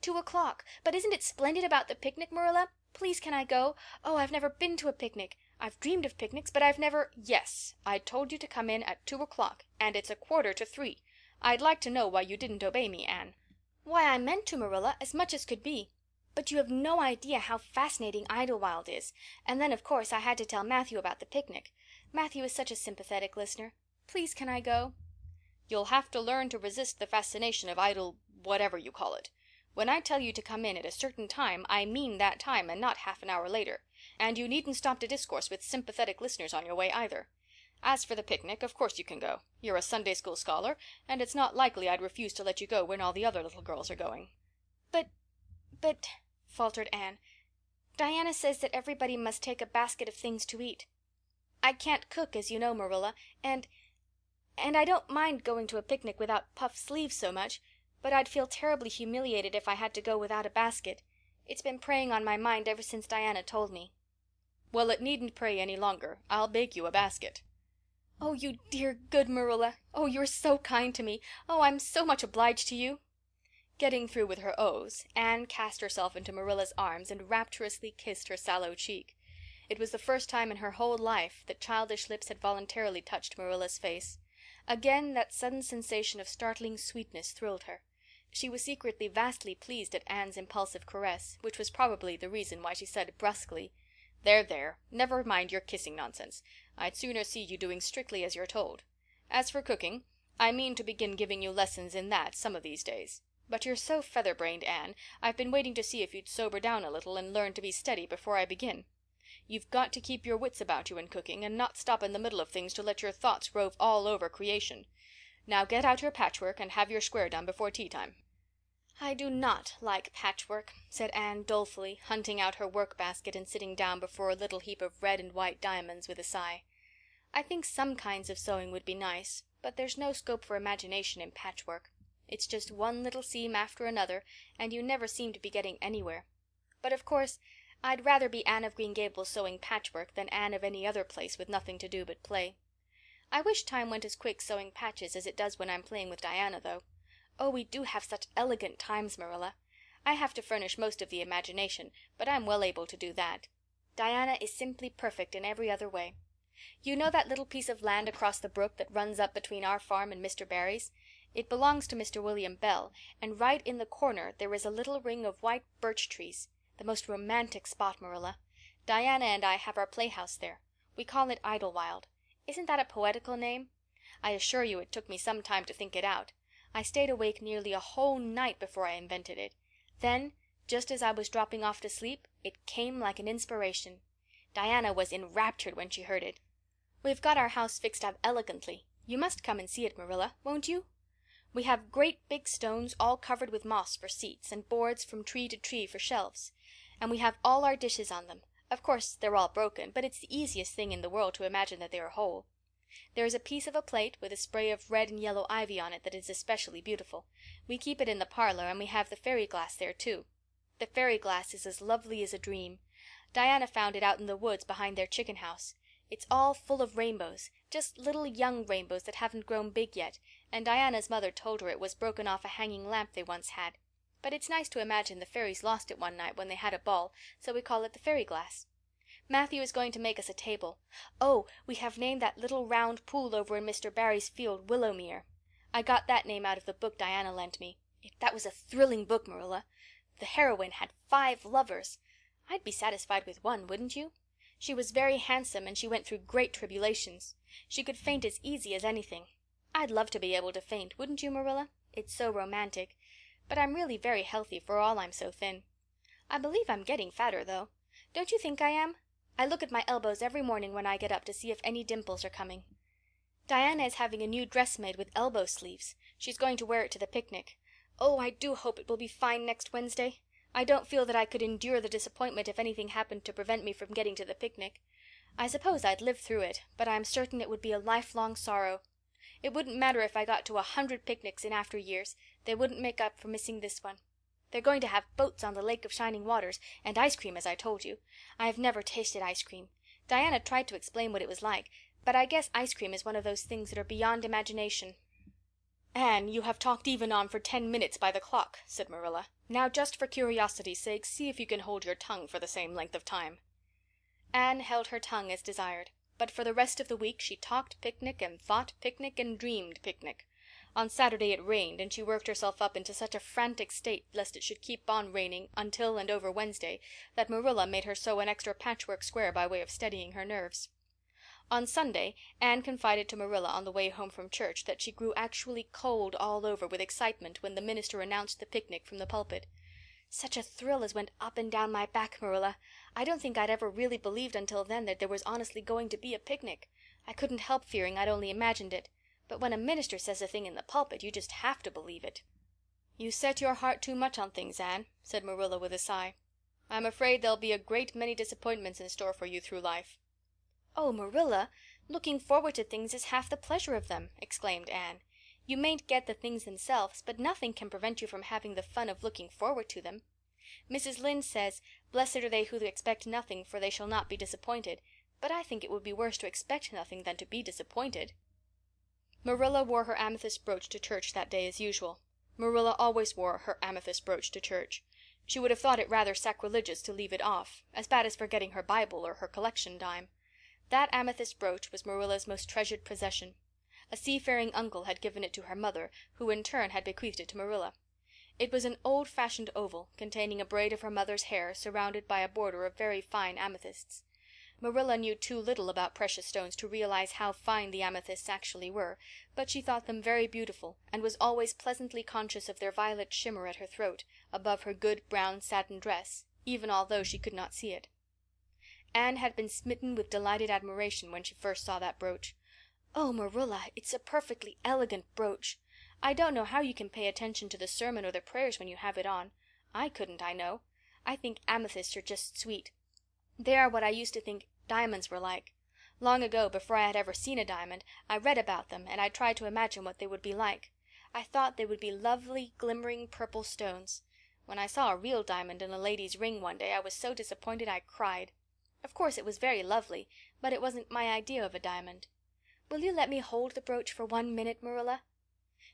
[SPEAKER 1] 2 o'clock. But isn't it splendid about the picnic, Marilla? Please can I go? Oh, I've never been to a picnic. I've dreamed of picnics, but I've never—
[SPEAKER 2] "Yes, I told you to come in at 2 o'clock, and it's 2:45. I'd like to know why you didn't obey me, Anne."
[SPEAKER 1] "Why, I meant to, Marilla, as much as could be. But you have no idea how fascinating Idlewild is. And then, of course, I had to tell Matthew about the picnic. Matthew is such a sympathetic listener. Please can I go?"
[SPEAKER 2] "You'll have to learn to resist the fascination of whatever you call it. When I tell you to come in at a certain time, I mean that time and not half an hour later. And you needn't stop to discourse with sympathetic listeners on your way either. As for the picnic, of course you can go. You're a Sunday school scholar, and it's not likely I'd refuse to let you go when all the other little girls are going."
[SPEAKER 1] But, faltered Anne, Diana says that everybody must take a basket of things to eat. I can't cook, as you know, Marilla, and I don't mind going to a picnic without puffed sleeves so much, but I'd feel terribly humiliated if I had to go without a basket. It's been preying on my mind ever since Diana told me."
[SPEAKER 2] "Well, it needn't prey any longer. I'll bake you a basket."
[SPEAKER 1] "Oh, you dear good Marilla. Oh, you're so kind to me. Oh, I'm so much obliged to you."
[SPEAKER 2] Getting through with her O's, Anne cast herself into Marilla's arms and rapturously kissed her sallow cheek. It was the first time in her whole life that childish lips had voluntarily touched Marilla's face. Again that sudden sensation of startling sweetness thrilled her. She was secretly vastly pleased at Anne's impulsive caress, which was probably the reason why she said brusquely, "There, there, never mind your kissing nonsense. I'd sooner see you doing strictly as you're told. As for cooking, I mean to begin giving you lessons in that some of these days. But you're so feather-brained, Anne, I've been waiting to see if you'd sober down a little and learn to be steady before I begin. You've got to keep your wits about you in cooking, and not stop in the middle of things to let your thoughts rove all over creation. Now get out your patchwork and have your square done before tea time."
[SPEAKER 1] "I do not like patchwork," said Anne dolefully, hunting out her work-basket and sitting down before a little heap of red and white diamonds with a sigh. "I think some kinds of sewing would be nice, but there's no scope for imagination in patchwork. It's just one little seam after another, and you never seem to be getting anywhere. But of course I'd rather be Anne of Green Gables sewing patchwork than Anne of any other place with nothing to do but play. I wish time went as quick sewing patches as it does when I'm playing with Diana, though. Oh, we do have such elegant times, Marilla. I have to furnish most of the imagination, but I'm well able to do that. Diana is simply perfect in every other way. You know that little piece of land across the brook that runs up between our farm and Mr. Barry's? It belongs to Mr. William Bell, and right in the corner there is a little ring of white birch trees. The most romantic spot, Marilla. Diana and I have our playhouse there. We call it Idlewild. Isn't that a poetical name? I assure you it took me some time to think it out. I stayed awake nearly a whole night before I invented it. Then, just as I was dropping off to sleep, it came like an inspiration. Diana was enraptured when she heard it. We've got our house fixed up elegantly. You must come and see it, Marilla, won't you? We have great big stones all covered with moss for seats, and boards from tree to tree for shelves. And we have all our dishes on them. Of course they're all broken, but it's the easiest thing in the world to imagine that they are whole. There is a piece of a plate with a spray of red and yellow ivy on it that is especially beautiful. We keep it in the parlor, and we have the fairy glass there too. The fairy glass is as lovely as a dream. Diana found it out in the woods behind their chicken house. It's all full of rainbows, just little young rainbows that haven't grown big yet, and Diana's mother told her it was broken off a hanging lamp they once had. But it's nice to imagine the fairies lost it one night when they had a ball, so we call it the fairy glass. Matthew is going to make us a table. Oh, we have named that little round pool over in Mr. Barry's field Willowmere. I got that name out of the book Diana lent me. That was a thrilling book, Marilla. The heroine had 5 lovers. I'd be satisfied with one, wouldn't you? She was very handsome, and she went through great tribulations. She could faint as easy as anything. I'd love to be able to faint, wouldn't you, Marilla? It's so romantic. But I'm really very healthy for all I'm so thin. I believe I'm getting fatter, though. Don't you think I am? I look at my elbows every morning when I get up to see if any dimples are coming. Diana is having a new dress made with elbow sleeves. She's going to wear it to the picnic. Oh, I do hope it will be fine next Wednesday. I don't feel that I could endure the disappointment if anything happened to prevent me from getting to the picnic. I suppose I'd live through it, but I'm certain it would be a lifelong sorrow. It wouldn't matter if I got to 100 picnics in after years. They wouldn't make up for missing this one. They're going to have boats on the Lake of Shining Waters, and ice cream, as I told you. I have never tasted ice cream. Diana tried to explain what it was like, but I guess ice cream is one of those things that are beyond imagination. "Anne, you have talked even on for 10 minutes by the clock," said Marilla. "Now, just for curiosity's sake, see if you can hold your tongue for the same length of time." Anne held her tongue as desired, but for the rest of the week she talked picnic and thought picnic and dreamed picnic. On Saturday it rained, and she worked herself up into such a frantic state lest it should keep on raining until and over Wednesday that Marilla made her sew an extra patchwork square by way of steadying her nerves. On Sunday Anne confided to Marilla on the way home from church that she grew actually cold all over with excitement when the minister announced the picnic from the pulpit. "Such a thrill as went up and down my back, Marilla. I don't think I'd ever really believed until then that there was honestly going to be a picnic. I couldn't help fearing I'd only imagined it. But when a minister says a thing in the pulpit, you just have to believe it." "You set your heart too much on things, Anne," said Marilla with a sigh. "I'm afraid there'll be a great many disappointments in store for you through life." "Oh, Marilla, looking forward to things is half the pleasure of them," exclaimed Anne. "You mayn't get the things themselves, but nothing can prevent you from having the fun of looking forward to them. Mrs. Lynde says, 'Blessed are they who expect nothing, for they shall not be disappointed,' but I think it would be worse to expect nothing than to be disappointed." Marilla wore her amethyst brooch to church that day as usual. Marilla always wore her amethyst brooch to church. She would have thought it rather sacrilegious to leave it off, as bad as forgetting her Bible or her collection dime. That amethyst brooch was Marilla's most treasured possession. A seafaring uncle had given it to her mother, who in turn had bequeathed it to Marilla. It was an old-fashioned oval, containing a braid of her mother's hair surrounded by a border of very fine amethysts. Marilla knew too little about precious stones to realize how fine the amethysts actually were, but she thought them very beautiful, and was always pleasantly conscious of their violet shimmer at her throat, above her good brown satin dress, even although she could not see it. Anne had been smitten with delighted admiration when she first saw that brooch. "Oh, Marilla, it's a perfectly elegant brooch. I don't know how you can pay attention to the sermon or the prayers when you have it on. I couldn't, I know. I think amethysts are just sweet. They are what I used to think diamonds were like. Long ago, before I had ever seen a diamond, I read about them, and I tried to imagine what they would be like. I thought they would be lovely, glimmering purple stones. When I saw a real diamond in a lady's ring one day I was so disappointed I cried. Of course it was very lovely, but it wasn't my idea of a diamond. Will you let me hold the brooch for 1 minute, Marilla?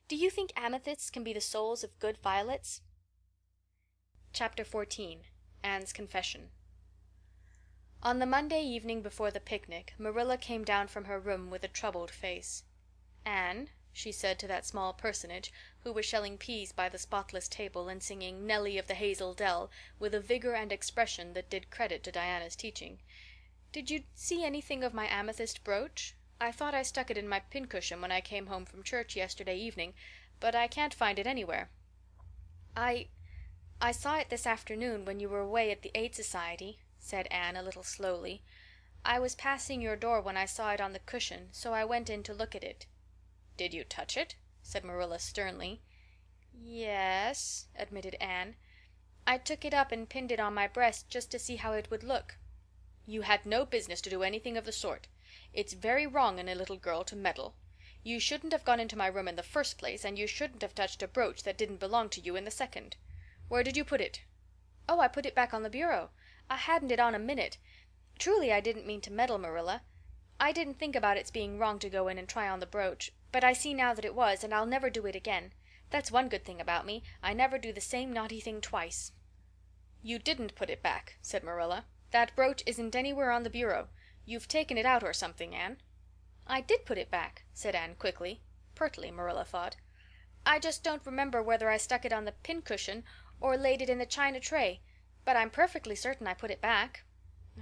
[SPEAKER 1] Do you think amethysts can be the souls of good violets?" Chapter 14. Anne's Confession. On the Monday evening before the picnic, Marilla came down from her room with a troubled face. "Anne," she said to that small personage, who was shelling peas by the spotless table and singing Nellie of the Hazel Dell with a vigor and expression that did credit to Diana's teaching, "did you see anything of my amethyst brooch? I thought I stuck it in my pincushion when I came home from church yesterday evening, but I can't find it anywhere." I saw it this afternoon when you were away at the Aid Society," said Anne a little slowly. "I was passing your door when I saw it on the cushion, so I went in to look at it." "Did you touch it?" said Marilla sternly. "Yes," admitted Anne. "I took it up and pinned it on my breast just to see how it would look." "You had no business to do anything of the sort. It's very wrong in a little girl to meddle. You shouldn't have gone into my room in the first place, and you shouldn't have touched a brooch that didn't belong to you in the second. Where did you put it?" "Oh, I put it back on the bureau. I hadn't it on a minute. Truly, I didn't mean to meddle, Marilla. I didn't think about its being wrong to go in and try on the brooch, but I see now that it was, and I'll never do it again. That's one good thing about me. I never do the same naughty thing twice." "You didn't put it back," said Marilla. "That brooch isn't anywhere on the bureau. You've taken it out or something, Anne." "I did put it back," said Anne quickly. Pertly, Marilla thought. "I just don't remember whether I stuck it on the pincushion or laid it in the china tray, but I'm perfectly certain I put it back."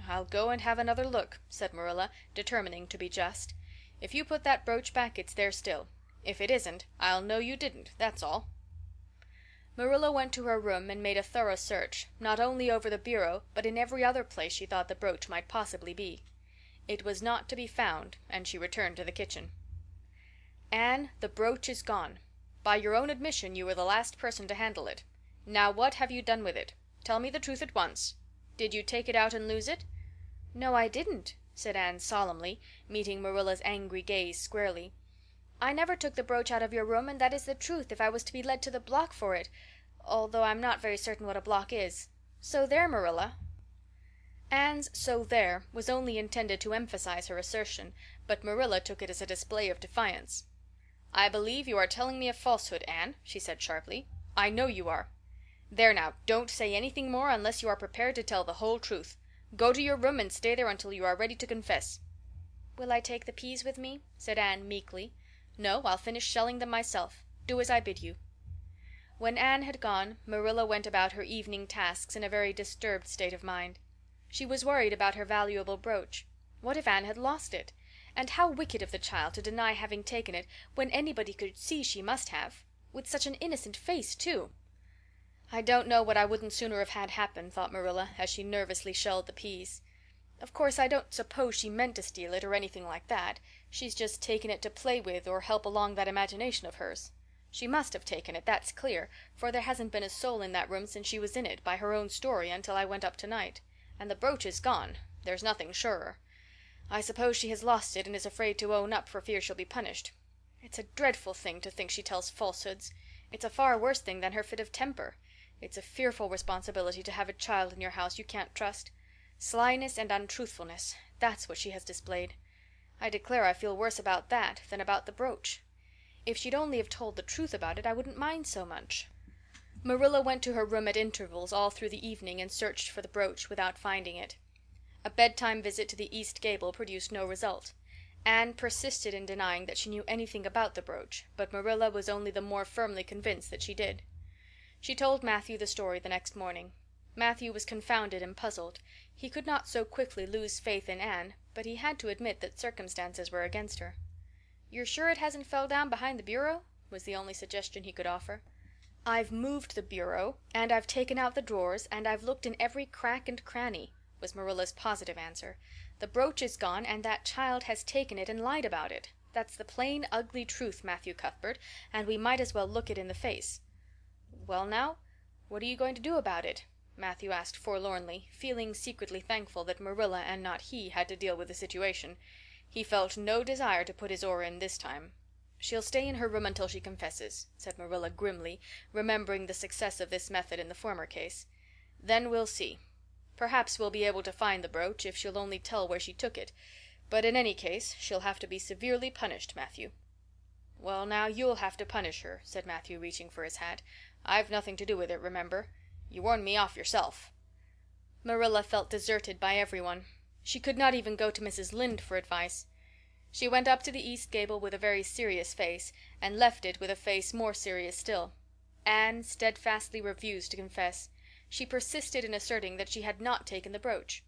[SPEAKER 1] "I'll go and have another look," said Marilla, determining to be just. "If you put that brooch back it's there still. If it isn't, I'll know you didn't, that's all." Marilla went to her room and made a thorough search, not only over the bureau, but in every other place she thought the brooch might possibly be. It was not to be found, and she returned to the kitchen. "Anne, the brooch is gone. By your own admission you were the last person to handle it. Now what have you done with it? Tell me the truth at once. Did you take it out and lose it?" "No, I didn't," said Anne solemnly, meeting Marilla's angry gaze squarely. "I never took the brooch out of your room, and that is the truth if I was to be led to the block for it, although I'm not very certain what a block is. So there, Marilla." Anne's "so there" was only intended to emphasize her assertion, but Marilla took it as a display of defiance. "I believe you are telling me a falsehood, Anne," she said sharply. "I know you are. There now, don't say anything more unless you are prepared to tell the whole truth. Go to your room and stay there until you are ready to confess." "Will I take the peas with me?" said Anne meekly. "No, I'll finish shelling them myself. Do as I bid you." When Anne had gone, Marilla went about her evening tasks in a very disturbed state of mind. She was worried about her valuable brooch. What if Anne had lost it? And how wicked of the child to deny having taken it when anybody could see she must have. With such an innocent face, too. "I don't know what I wouldn't sooner have had happen," thought Marilla, as she nervously shelled the peas. "Of course, I don't suppose she meant to steal it or anything like that. She's just taken it to play with or help along that imagination of hers. She must have taken it, that's clear, for there hasn't been a soul in that room since she was in it, by her own story, until I went up tonight. And the brooch is gone. There's nothing surer. I suppose she has lost it and is afraid to own up for fear she'll be punished. It's a dreadful thing to think she tells falsehoods. It's a far worse thing than her fit of temper. It's a fearful responsibility to have a child in your house you can't trust. Slyness and untruthfulness, that's what she has displayed. I declare I feel worse about that than about the brooch. If she'd only have told the truth about it I wouldn't mind so much." Marilla went to her room at intervals all through the evening and searched for the brooch without finding it. A bedtime visit to the east gable produced no result. Anne persisted in denying that she knew anything about the brooch, but Marilla was only the more firmly convinced that she did. She told Matthew the story the next morning.
[SPEAKER 2] Matthew was confounded and puzzled. He could not so quickly lose faith in Anne, but he had to admit that circumstances were against her. "You're sure it hasn't fell down behind the bureau?" was the only suggestion he could offer. "I've moved the bureau, and I've taken out the drawers, and I've looked in every crack and cranny," was Marilla's positive answer. "The brooch is gone, and that child has taken it and lied about it. That's the plain, ugly truth, Matthew Cuthbert, and we might as well look it in the face." "Well now, what are you going to do about it?" Matthew asked forlornly, feeling secretly thankful that Marilla and not he had to deal with the situation. He felt no desire to put his oar in this time. "She'll stay in her room until she confesses," said Marilla grimly, remembering the success of this method in the former case. "Then we'll see. Perhaps we'll be able to find the brooch if she'll only tell where she took it. But in any case she'll have to be severely punished, Matthew." "Well now, you'll have to punish her," said Matthew, reaching for his hat. "I've nothing to do with it, remember. You warned me off yourself." Marilla felt deserted by everyone. She could not even go to Mrs. Lynde for advice. She went up to the east gable with a very serious face, and left it with a face more serious still. Anne steadfastly refused to confess. She persisted in asserting that she had not taken the brooch.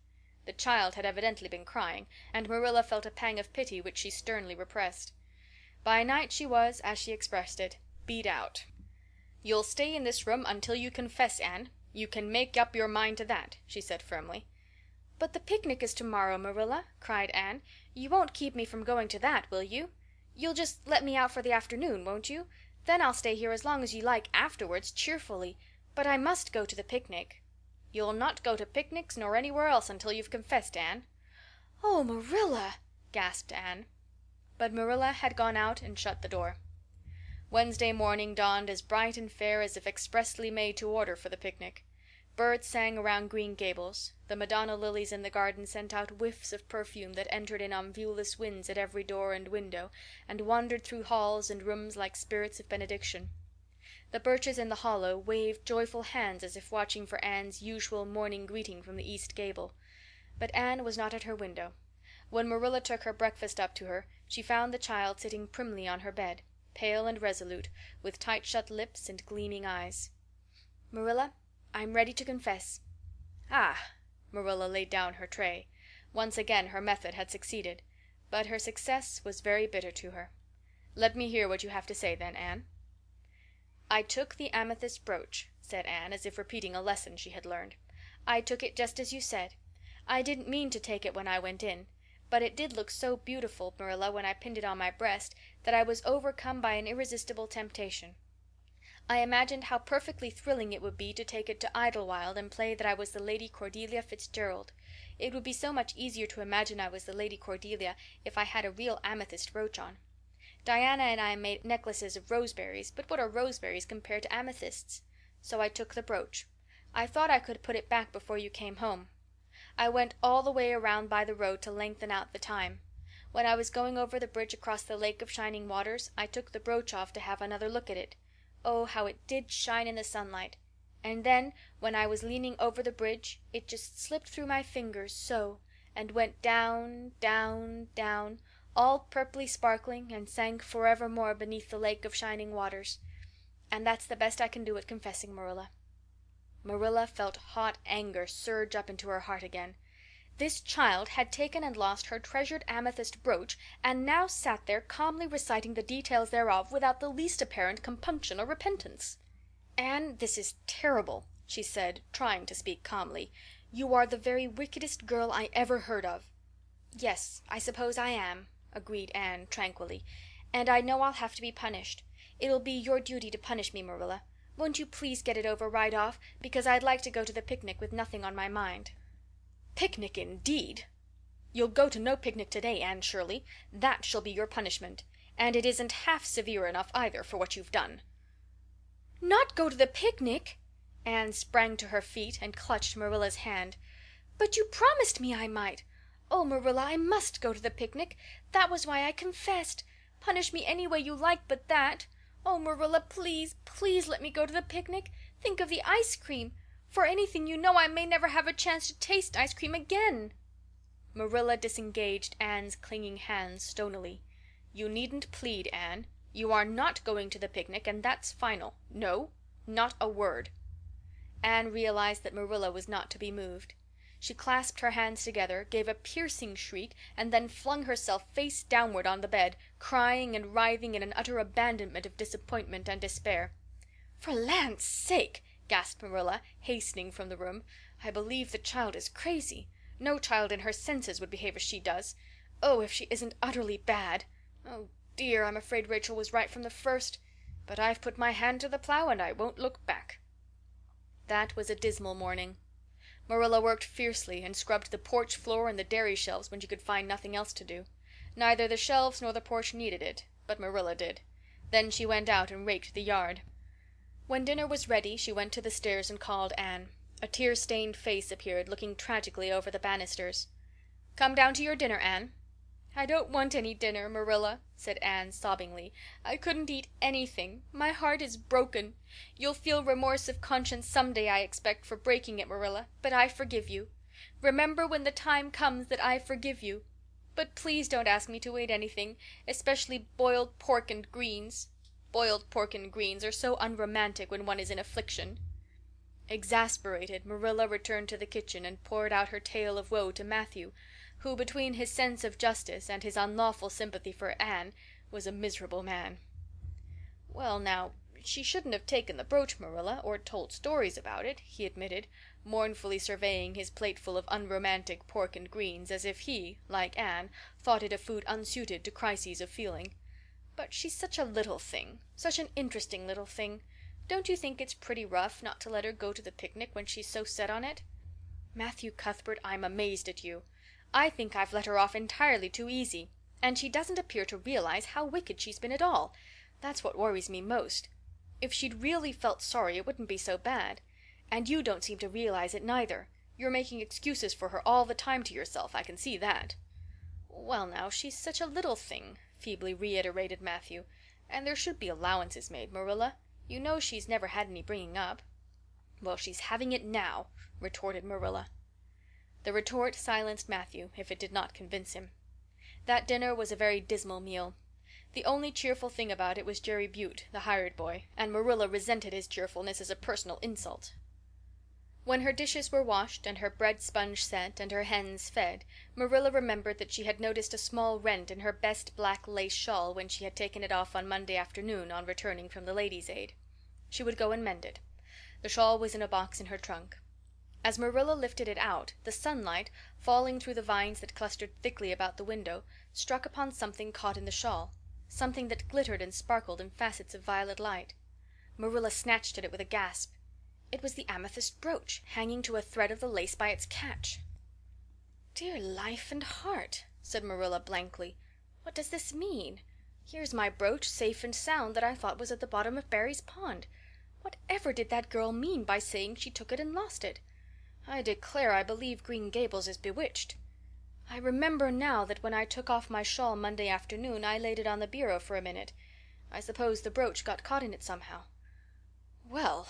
[SPEAKER 2] The child had evidently been crying, and Marilla felt a pang of pity which she sternly repressed. By night she was, as she expressed it, beat out. "You'll stay in this room until you confess, Anne. You can make up your mind to that," she said firmly. "But the picnic is tomorrow, Marilla," cried Anne. "You won't keep me from going to that, will you? You'll just let me out for the afternoon, won't you? Then I'll stay here as long as you like afterwards, cheerfully. But I must go to the picnic." "You'll not go to picnics nor anywhere else until you've confessed, Anne." "Oh, Marilla!" gasped Anne. But Marilla had gone out and shut the door. Wednesday morning dawned as bright and fair as if expressly made to order for the picnic. Birds sang around Green Gables. The Madonna lilies in the garden sent out whiffs of perfume that entered in on viewless winds at every door and window, and wandered through halls and rooms like spirits of benediction. The birches in the hollow waved joyful hands as if watching for Anne's usual morning greeting from the east gable. But Anne was not at her window. When Marilla took her breakfast up to her, she found the child sitting primly on her bed, pale and resolute, with tight-shut lips and gleaming eyes. "Marilla, I'm ready to confess." "Ah!" Marilla laid down her tray. Once again her method had succeeded, but her success was very bitter to her. "Let me hear what you have to say then, Anne." "I took the amethyst brooch," said Anne, as if repeating a lesson she had learned. "I took it just as you said. I didn't mean to take it when I went in, but it did look so beautiful, Marilla, when I pinned it on my breast, that I was overcome by an irresistible temptation. I imagined how perfectly thrilling it would be to take it to Idlewild and play that I was the Lady Cordelia Fitzgerald. It would be so much easier to imagine I was the Lady Cordelia if I had a real amethyst brooch on. Diana and I made necklaces of roseberries, but what are roseberries compared to amethysts? So I took the brooch. I thought I could put it back before you came home. I went all the way around by the road to lengthen out the time. When I was going over the bridge across the Lake of Shining Waters, I took the brooch off to have another look at it. Oh, how it did shine in the sunlight! And then, when I was leaning over the bridge, it just slipped through my fingers, so, and went down, down, down, all purply sparkling, and sank forevermore beneath the Lake of Shining Waters. And that's the best I can do at confessing, Marilla." Marilla felt hot anger surge up into her heart again. This child had taken and lost her treasured amethyst brooch, and now sat there calmly reciting the details thereof without the least apparent compunction or repentance. "Anne, this is terrible," she said, trying to speak calmly. "You are the very wickedest girl I ever heard of." "Yes, I suppose I am," agreed Anne tranquilly, "and I know I'll have to be punished. It'll be your duty to punish me, Marilla. Won't you please get it over right off, because I'd like to go to the picnic with nothing on my mind." "Picnic, indeed! You'll go to no picnic today, Anne Shirley. That shall be your punishment. And it isn't half severe enough either for what you've done." "Not go to the picnic!" Anne sprang to her feet and clutched Marilla's hand. "But you promised me I might. Oh, Marilla, I must go to the picnic. That was why I confessed. Punish me any way you like but that. Oh, Marilla, please, please let me go to the picnic. Think of the ice cream. For anything you know, I may never have a chance to taste ice cream again." Marilla disengaged Anne's clinging hands stonily. "You needn't plead, Anne. You are not going to the picnic, and that's final. No, not a word."
[SPEAKER 1] Anne realized that Marilla was not to be moved. She clasped her hands together, gave a piercing shriek, and then flung herself face downward on the bed, crying and writhing in an utter abandonment of disappointment and despair. "For land's sake!" gasped Marilla, hastening from the room. "I believe the child is crazy. No child in her senses would behave as she does. Oh, if she isn't utterly bad! Oh, dear, I'm afraid Rachel was right from the first. But I've put my hand to the plow and I won't look back." That was a dismal morning. Marilla worked fiercely and scrubbed the porch floor and the dairy shelves when she could find nothing else to do. Neither the shelves nor the porch needed it, but Marilla did. Then she went out and raked the yard. When dinner was ready she went to the stairs and called Anne. A tear-stained face appeared, looking tragically over the banisters. "Come down to your dinner, Anne." "I don't want any dinner, Marilla," said Anne sobbingly. "I couldn't eat anything. My heart is broken. You'll feel remorse of conscience some day, I expect, for breaking it, Marilla, but I forgive you. Remember when the time comes that I forgive you. But please don't ask me to eat anything, especially boiled pork and greens. Boiled pork and greens are so unromantic when one is in affliction." Exasperated, Marilla returned to the kitchen and poured out her tale of woe to Matthew, who, between his sense of justice and his unlawful sympathy for Anne, was a miserable man. "Well, now, she shouldn't have taken the brooch, Marilla, or told stories about it," he admitted, mournfully surveying his plateful of unromantic pork and greens as if he, like Anne, thought it a food unsuited to crises of feeling. "But she's such a little thing, such an interesting little thing. Don't you think it's pretty rough not to let her go to the picnic when she's so set on it?" "Matthew Cuthbert, I'm amazed at you. I think I've let her off entirely too easy, and she doesn't appear to realize how wicked she's been at all. That's what worries me most. If she'd really felt sorry it wouldn't be so bad. And you don't seem to realize it neither. You're making excuses for her all the time to yourself, I can see that." "Well now, she's such a little thing," feebly reiterated Matthew. "And there should be allowances made, Marilla. You know she's never had any bringing up." "Well, she's having it now," retorted Marilla. The retort silenced Matthew, if it did not convince him. That dinner was a very dismal meal. The only cheerful thing about it was Jerry Butte, the hired boy, and Marilla resented his cheerfulness as a personal insult. When her dishes were washed and her bread sponge set and her hens fed, Marilla remembered that she had noticed a small rent in her best black lace shawl when she had taken it off on Monday afternoon on returning from the Ladies' Aid. She would go and mend it. The shawl was in a box in her trunk. As Marilla lifted it out, the sunlight, falling through the vines that clustered thickly about the window, struck upon something caught in the shawl, something that glittered and sparkled in facets of violet light. Marilla snatched at it with a gasp. It was the amethyst brooch, hanging to a thread of the lace by its catch. "Dear life and heart," said Marilla blankly. "What does this mean? Here's my brooch, safe and sound, that I thought was at the bottom of Barry's pond. Whatever did that girl mean by saying she took it and lost it? I declare I believe Green Gables is bewitched. I remember now that when I took off my shawl Monday afternoon I laid it on the bureau for a minute. I suppose the brooch got caught in it somehow. Well—"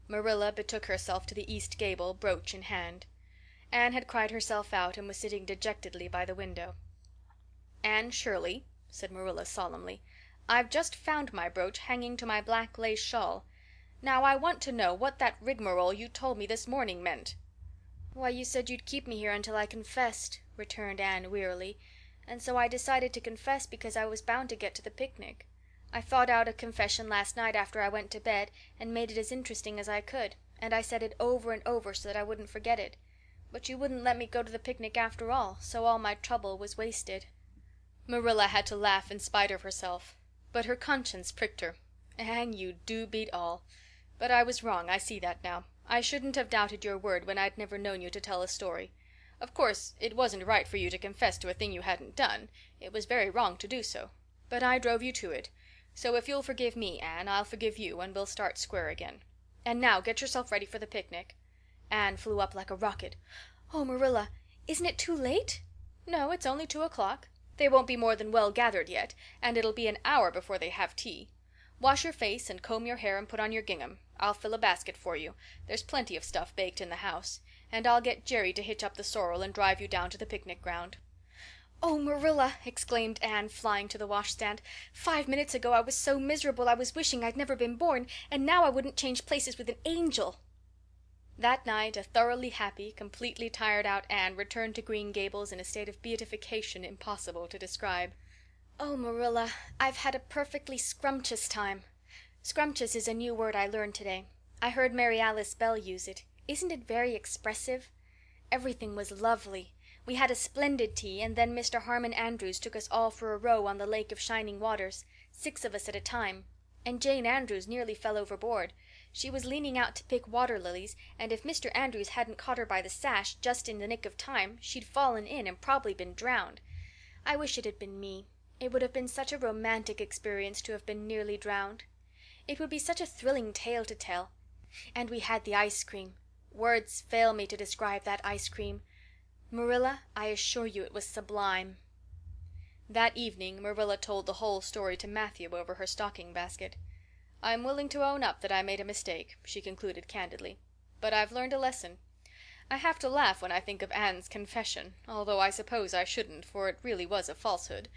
[SPEAKER 1] Marilla betook herself to the east gable, brooch in hand. Anne had cried herself out and was sitting dejectedly by the window. "Anne Shirley," said Marilla solemnly, "I've just found my brooch hanging to my black lace shawl. Now I want to know what that rigmarole you told me this morning meant." "Why, you said you'd keep me here until I confessed," returned Anne wearily, "and so I decided to confess because I was bound to get to the picnic. I thought out a confession last night after I went to bed and made it as interesting as I could, and I said it over and over so that I wouldn't forget it. But you wouldn't let me go to the picnic after all, so all my trouble was wasted." Marilla had to laugh in spite of herself, but her conscience pricked her. "Anne, you do beat all. But I was wrong, I see that now. I shouldn't have doubted your word when I'd never known you to tell a story. Of course, it wasn't right for you to confess to a thing you hadn't done. It was very wrong to do so. But I drove you to it. So if you'll forgive me, Anne, I'll forgive you, and we'll start square again. And now get yourself ready for the picnic." Anne flew up like a rocket. "Oh, Marilla, isn't it too late?" "No, it's only 2 o'clock. They won't be more than well gathered yet, and it'll be an hour before they have tea. Wash your face and comb your hair and put on your gingham. I'll fill a basket for you. There's plenty of stuff baked in the house. And I'll get Jerry to hitch up the sorrel and drive you down to the picnic ground." "Oh, Marilla," exclaimed Anne, flying to the washstand. "5 minutes ago I was so miserable I was wishing I'd never been born, and now I wouldn't change places with an angel." That night a thoroughly happy, completely tired out Anne returned to Green Gables in a state of beatification impossible to describe. "Oh, Marilla, I've had a perfectly scrumptious time. Scrumptious is a new word I learned today. I heard Mary Alice Bell use it. Isn't it very expressive? Everything was lovely. We had a splendid tea, and then Mr. Harmon Andrews took us all for a row on the Lake of Shining Waters, 6 of us at a time. And Jane Andrews nearly fell overboard. She was leaning out to pick water lilies, and if Mr. Andrews hadn't caught her by the sash just in the nick of time she'd fallen in and probably been drowned. I wish it had been me. It would have been such a romantic experience to have been nearly drowned. It would be such a thrilling tale to tell. And we had the ice cream. Words fail me to describe that ice cream. Marilla, I assure you it was sublime." That evening Marilla told the whole story to Matthew over her stocking basket. "I'm willing to own up that I made a mistake," she concluded candidly. "But I've learned a lesson. I have to laugh when I think of Anne's confession, although I suppose I shouldn't, for it really was a falsehood.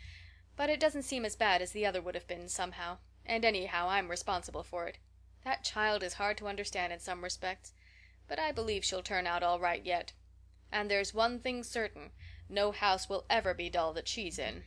[SPEAKER 1] But it doesn't seem as bad as the other would have been, somehow. And anyhow, I'm responsible for it. That child is hard to understand in some respects, but I believe she'll turn out all right yet. And there's one thing certain, no house will ever be dull that she's in."